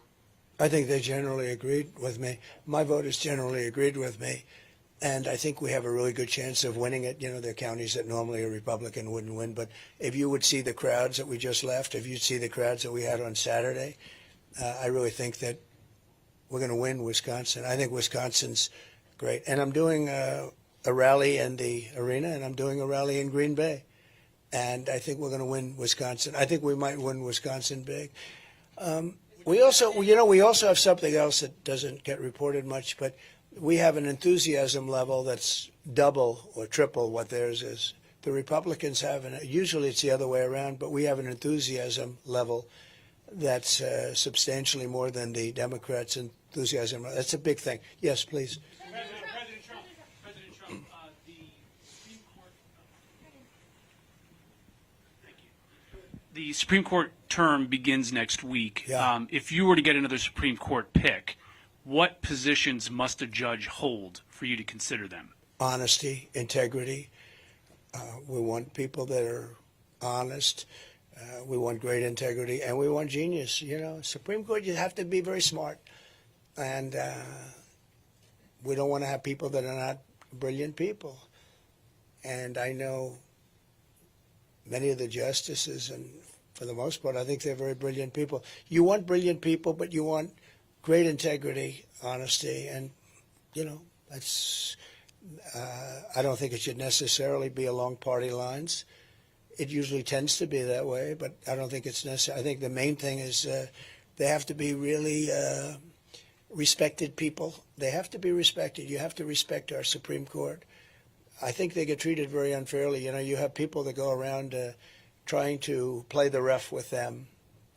S1: I think they generally agreed with me. My voters generally agreed with me. And I think we have a really good chance of winning it. You know, there are counties that normally a Republican wouldn't win. But if you would see the crowds that we just left, if you'd see the crowds that we had on Saturday, I really think that we're going to win Wisconsin. I think Wisconsin's great. And I'm doing a rally in the arena, and I'm doing a rally in Green Bay. And I think we're going to win Wisconsin. I think we might win Wisconsin big. We also have something else that doesn't get reported much, but we have an enthusiasm level that's double or triple what theirs is. The Republicans have, usually it's the other way around, but we have an enthusiasm level that's substantially more than the Democrats' enthusiasm. That's a big thing. Yes, please.
S12: President Trump, the Supreme Court term begins next week.
S1: Yeah.
S12: If you were to get another Supreme Court pick, what positions must a judge hold for you to consider them?
S1: Honesty, integrity. We want people that are honest. We want great integrity, and we want genius. You know, Supreme Court, you have to be very smart. And we don't want to have people that are not brilliant people. And I know many of the justices, and for the most part, I think they're very brilliant people. You want brilliant people, but you want great integrity, honesty, and, you know, that's, I don't think it should necessarily be along party lines. It usually tends to be that way, but I don't think it's necessary. I think the main thing is they have to be really respected people. They have to be respected. You have to respect our Supreme Court. I think they get treated very unfairly. You know, you have people that go around trying to play the ref with them,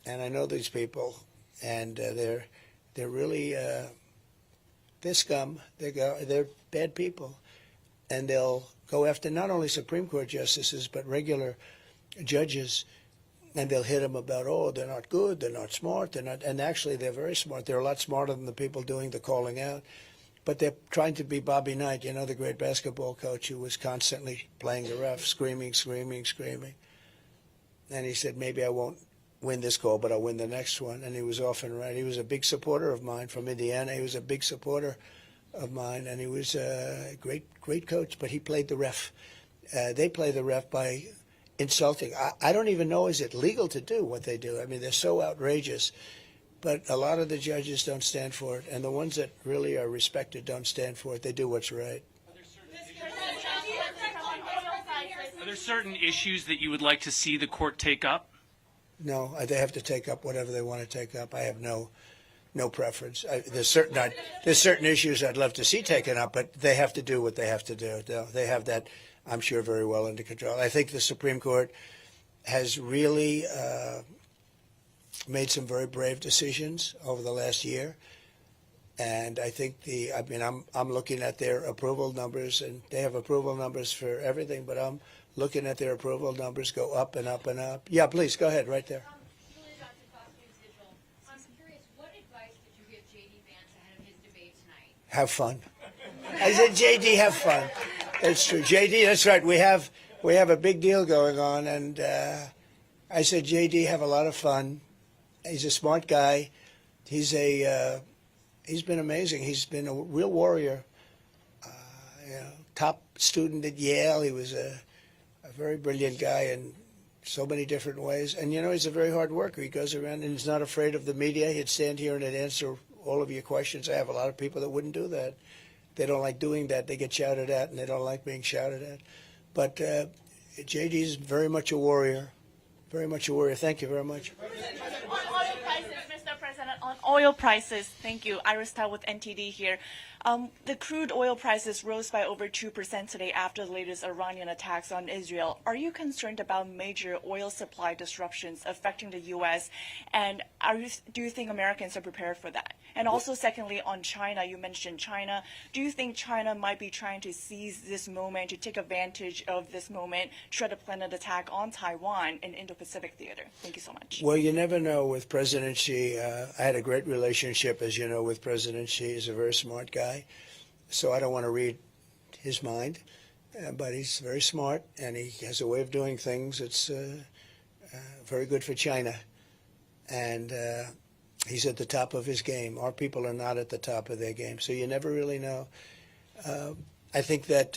S1: and I know these people, and they're really they're scum. They're bad people, and they'll go after not only Supreme Court justices but regular judges, and they'll hit them about, oh, they're not good, they're not smart, they're not. And actually, they're very smart. They're a lot smarter than the people doing the calling out. But they're trying to be Bobby Knight, you know, the great basketball coach who was constantly playing the ref, screaming. And he said, maybe I won't win this call, but I'll win the next one. And he was often right. He was a big supporter of mine from Indiana. He was a big supporter of mine, and he was a great coach, but he played the ref. They play the ref by insulting. I don't even know, is it legal to do what they do? I mean, they're so outrageous. But a lot of the judges don't stand for it, and the ones that really are respected don't stand for it. They do what's right.
S12: Are there certain issues that you would like to see the court take up?
S1: No, they have to take up whatever they want to take up. I have no preference. There's certain issues I'd love to see taken up, but they have to do what they have to do. They have that, I'm sure, very well under control. I think the Supreme Court has really made some very brave decisions over the last year, and I think I'm looking at their approval numbers, and they have approval numbers for everything, but I'm looking at their approval numbers go up and up and up. Yeah, please go ahead, right there.
S13: Julie Johnson, Fox News Digital. I'm curious, what advice did you give J.D. Vance ahead of his debate tonight?
S1: Have fun. I said, J.D., have fun. That's true. J.D., that's right. We have a big deal going on, and I said, J.D., have a lot of fun. He's a smart guy. He's been amazing. He's been a real warrior. Top student at Yale. He was a very brilliant guy in so many different ways. And, you know, he's a very hard worker. He goes around and he's not afraid of the media. He'd stand here and he'd answer all of your questions. I have a lot of people that wouldn't do that. They don't like doing that. They get shouted at, and they don't like being shouted at. But J.D.'s very much a warrior. Very much a warrior. Thank you very much.
S14: On oil prices, Mr. President, On oil prices, thank you. Iris Tao with NTD here. The crude oil prices rose by over 2% today after the latest Iranian attacks on Israel. Are you concerned about major oil supply disruptions affecting the U.S.? And do you think Americans are prepared for that? And also, secondly, on China, you mentioned China. Do you think China might be trying to seize this moment, to take advantage of this moment, try to plan an attack on Taiwan and Indo-Pacific theater? Thank you so much.
S1: Well, you never know with President Xi. I had a great relationship, as you know, with President Xi. He's a very smart guy. So I don't want to read his mind, but he's very smart, and he has a way of doing things that's very good for China. And he's at the top of his game. Our people are not at the top of their game, so you never really know. I think that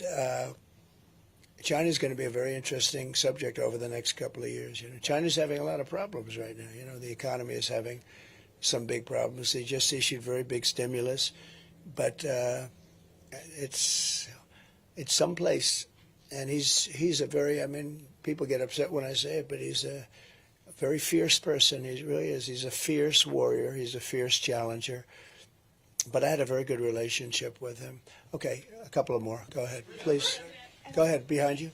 S1: China is going to be a very interesting subject over the next couple of years. You know, China's having a lot of problems right now. You know, the economy is having some big problems. They just issued very big stimulus, but it's someplace, and he's a very, I mean, people get upset when I say it, but he's a very fierce person. He really is. He's a fierce warrior. He's a fierce challenger. But I had a very good relationship with him. Okay, a couple of more. Go ahead, please. Go ahead, behind you.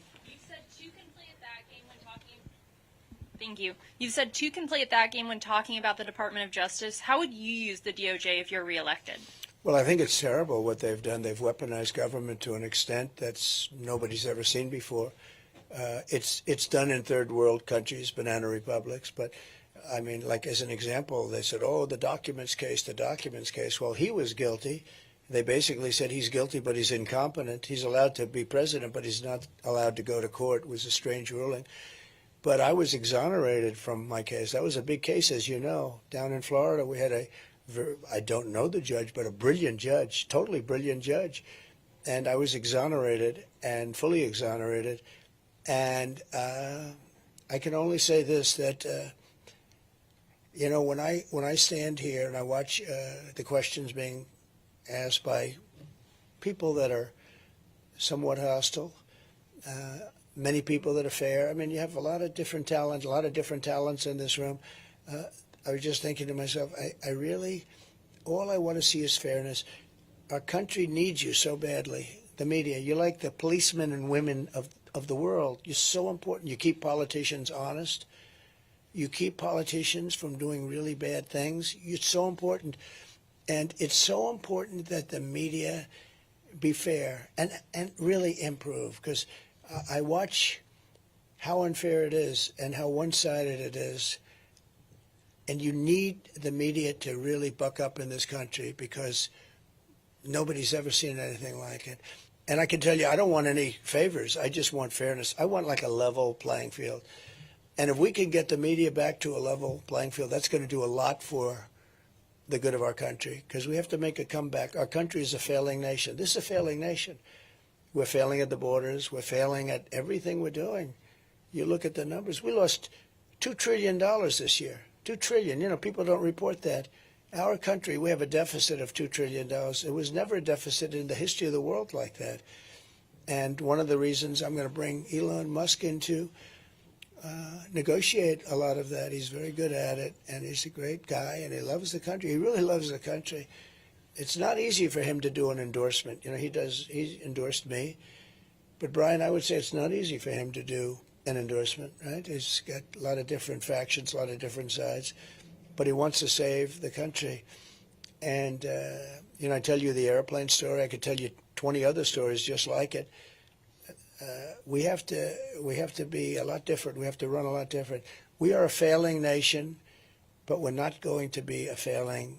S15: Thank you. You've said two can play at that game when talking about the Department of Justice. How would you use the DOJ if you're reelected?
S1: Well, I think it's terrible what they've done. They've weaponized government to an extent that's nobody's ever seen before. It's done in third world countries, banana republics. But I mean, like as an example, they said, "Oh, the documents case, the documents case." Well, he was guilty. They basically said he's guilty, but he's incompetent. He's allowed to be president, but he's not allowed to go to court. It was a strange ruling. But I was exonerated from my case. That was a big case, as you know. Down in Florida, we had I don't know the judge, but a brilliant judge, totally brilliant judge. And I was exonerated and fully exonerated. And I can only say this, that, you know, when I stand here and I watch the questions being asked by people that are somewhat hostile, many people that are fair. I mean, you have a lot of different talents in this room. I was just thinking to myself, I really, all I want to see is fairness. Our country needs you so badly. The media, you're like the policemen and women of the world. You're so important. You keep politicians honest. You keep politicians from doing really bad things. It's so important. And it's so important that the media be fair and really improve, because I watch how unfair it is and how one-sided it is. And you need the media to really buck up in this country, because nobody's ever seen anything like it. And I can tell you, I don't want any favors. I just want fairness. I want like a level playing field. And if we can get the media back to a level playing field, that's going to do a lot for the good of our country, because we have to make a comeback. Our country is a failing nation. This is a failing nation. We're failing at the borders. We're failing at everything we're doing. You look at the numbers. We lost $2 trillion this year. $2 trillion. You know, people don't report that. Our country, we have a deficit of $2 trillion. It was never a deficit in the history of the world like that. And one of the reasons I'm going to bring Elon Musk in to negotiate a lot of that. He's very good at it, and he's a great guy, and he loves the country. He really loves the country. It's not easy for him to do an endorsement. You know, he endorsed me. But, Brian, I would say it's not easy for him to do an endorsement, right? He's got a lot of different factions, a lot of different sides. But he wants to save the country. And, you know, I tell you the airplane story. I could tell you 20 other stories just like it. We have to be a lot different. We have to run a lot different. We are a failing nation, but we're not going to be a failing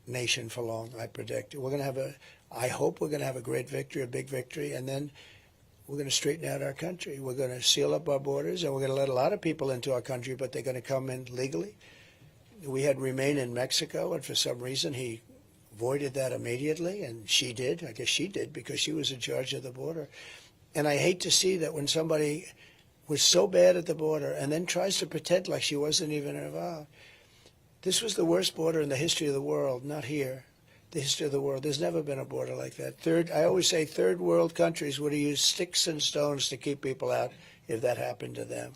S1: nation for long, I predict. We're going to have I hope we're going to have a great victory, a big victory, and then we're going to straighten out our country. We're going to seal up our borders, and we're going to let a lot of people into our country, but they're going to come in legally. We had Remain in Mexico, and for some reason he voided that immediately, and she did. I guess she did, because she was in charge of the border. And I hate to see that when somebody was so bad at the border and then tries to pretend like she wasn't even involved. This was the worst border in the history of the world, not here, the history of the world. There's never been a border like that. I always say third world countries would have used sticks and stones to keep people out if that happened to them.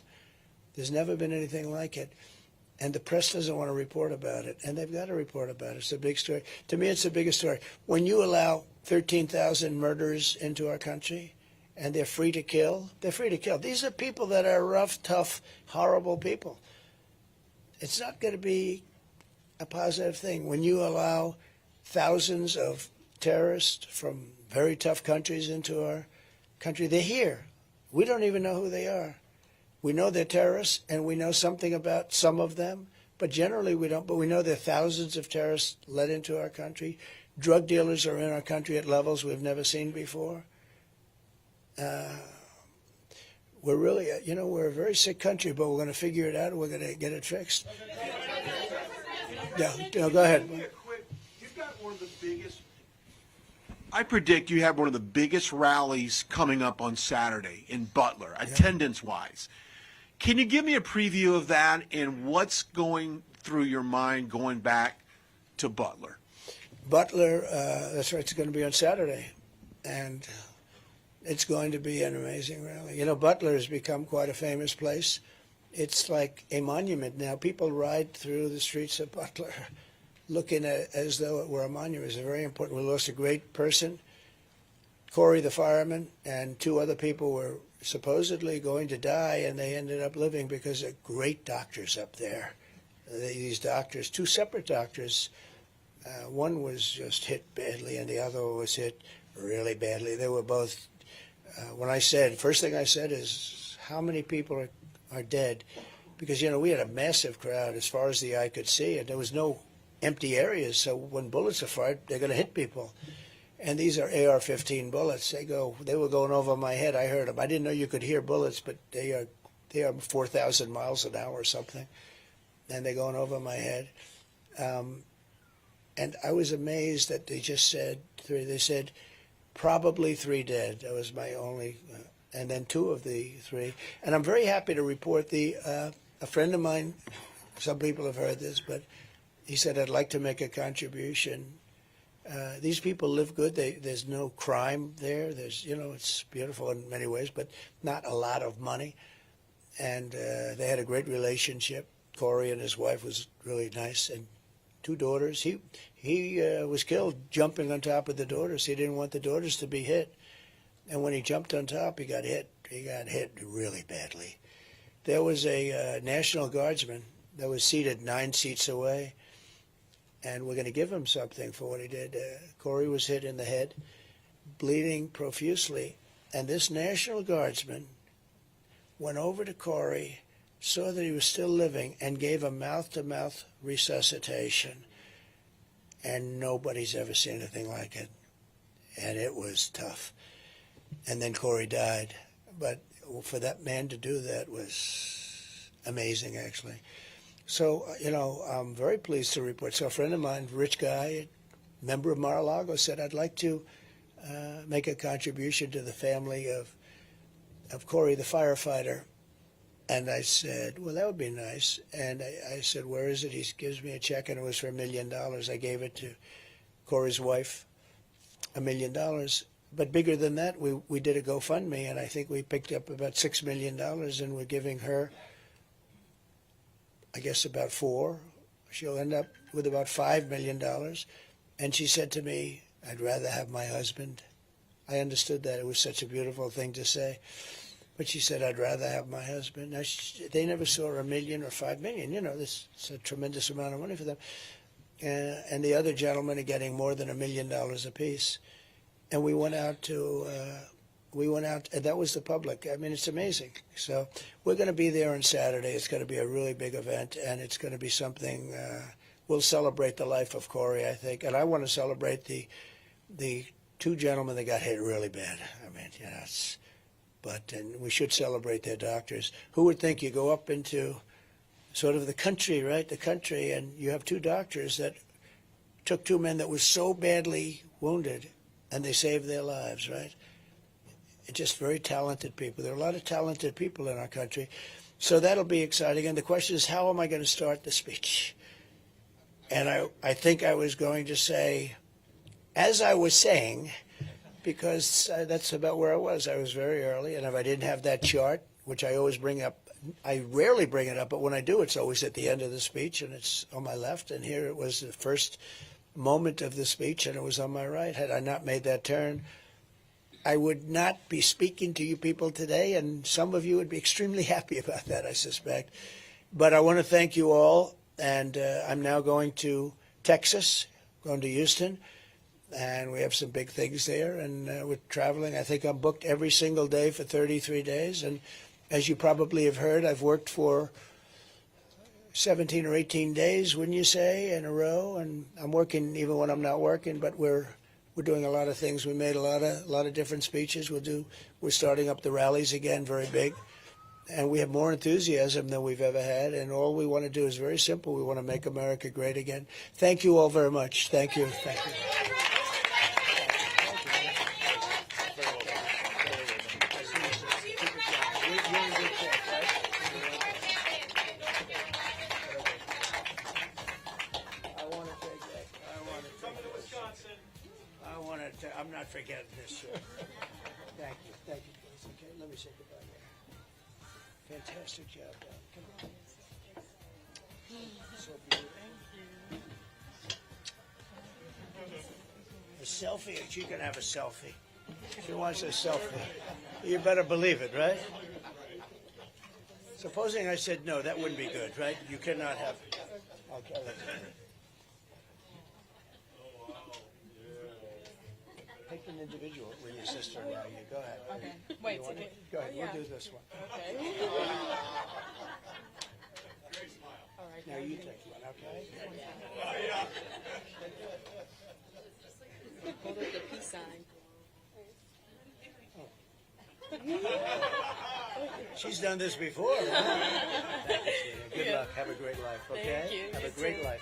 S1: There's never been anything like it. And the press doesn't want to report about it, and they've got to report about it. It's a big story. To me, it's the biggest story. When you allow 13,000 murderers into our country, and they're free to kill, they're free to kill. These are people that are rough, tough, horrible people. It's not going to be a positive thing. When you allow thousands of terrorists from very tough countries into our country, they're here. We don't even know who they are. We know they're terrorists, and we know something about some of them, but generally we don't. But we know there are thousands of terrorists let into our country. Drug dealers are in our country at levels we've never seen before. We're really, we're a very sick country, but we're going to figure it out, and we're going to get it fixed. Yeah, go ahead.
S5: You've got one of the biggest. I predict you have one of the biggest rallies coming up on Saturday in Butler, attendance-wise. Can you give me a preview of that and what's going through your mind going back to Butler?
S1: Butler, that's right, it's going to be on Saturday, and it's going to be an amazing rally. Butler has become quite a famous place. It's like a monument now. People ride through the streets of Butler looking at as though it were a monument. It's very important. We lost a great person. Corey, the fireman, and two other people were supposedly going to die, and they ended up living because they're great doctors up there. These doctors, two separate doctors, one was just hit badly, and the other was hit really badly. They were both, first thing I said is, how many people are dead? Because, we had a massive crowd as far as the eye could see, and there was no empty areas, so when bullets are fired, they're going to hit people. And these are AR-15 bullets. They were going over my head. I heard them. I didn't know you could hear bullets, but they are 4,000 miles an hour or something, and they're going over my head. And I was amazed that they just said three. They said probably 3 dead. That was my only, and then 2 of the 3. And I'm very happy to report a friend of mine. Some people have heard this, but he said, I'd like to make a contribution. These people live good. There's no crime there. It's beautiful in many ways, but not a lot of money. And they had a great relationship. Corey and his wife was really nice, and 2 daughters. He was killed jumping on top of the daughters. He didn't want the daughters to be hit. And when he jumped on top, he got hit. He got hit really badly. There was a National Guardsman that was seated 9 seats away, and we're going to give him something for what he did. Corey was hit in the head, bleeding profusely, and this National Guardsman went over to Corey, saw that he was still living, and gave him mouth-to-mouth resuscitation. And nobody's ever seen anything like it. And it was tough. And then Corey died. But for that man to do that was amazing, actually. So, I'm very pleased to report. So a friend of mine, rich guy, member of Mar-a-Lago, said, I'd like to make a contribution to the family of Corey, the firefighter. And I said, well, that would be nice. And I said, where is it? He gives me a check, and it was for $1 million. I gave it to Corey's wife, $1 million. But bigger than that, we did a GoFundMe, and I think we picked up about $6 million, and we're giving her, I guess, about 4. She'll end up with about $5 million. And she said to me, I'd rather have my husband. I understood that. It was such a beautiful thing to say. But she said, I'd rather have my husband. Now, they never saw $1 million or $5 million. This is a tremendous amount of money for them. And the other gentlemen are getting more than $1 million apiece. And we went out, and that was the public. I mean, it's amazing. So we're going to be there on Saturday. It's going to be a really big event, and it's going to be something, we'll celebrate the life of Corey, I think. And I want to celebrate the 2 gentlemen that got hit really bad. I mean, and we should celebrate their doctors. Who would think you go up into sort of the country, right? The country, and you have 2 doctors that took 2 men that were so badly wounded, and they saved their lives, right? Just very talented people. There are a lot of talented people in our country. So that'll be exciting. And the question is, how am I going to start the speech? And I think I was going to say, as I was saying, because that's about where I was. I was very early, and if I didn't have that chart, which I always bring up I rarely bring it up, but when I do, it's always at the end of the speech, and it's on my left. And here it was the first moment of the speech, and it was on my right. Had I not made that turn, I would not be speaking to you people today, and some of you would be extremely happy about that, I suspect. But I want to thank you all, and I'm now going to Texas, going to Houston, and we have some big things there, and we're traveling. I think I'm booked every single day for 33 days, and as you probably have heard, I've worked for 17 or 18 days, wouldn't you say, in a row, and I'm working even when I'm not working, but we're doing a lot of things. We made a lot of different speeches. We're starting up the rallies again, very big. And we have more enthusiasm than we've ever had. And all we want to do is very simple. We want to make America great again. Thank you all very much. Thank you. Thank you. I'm not forgetting this year. Thank you. Thank you, please. Okay, let me say goodbye now. Fantastic job, Don. Come on. So beautiful. A selfie? She can have a selfie. She wants a selfie. You better believe it, right? Supposing I said no, that wouldn't be good, right? You cannot have. Okay, let's take an individual with your sister now. You go ahead.
S2: Okay. Wait.
S1: Go ahead. We'll do this one.
S2: Okay. All right.
S1: Now you take one, okay?
S2: Hold up the peace sign.
S1: She's done this before. Huh? Good luck. Have a great life, okay?
S2: Thank you.
S1: Have a great life.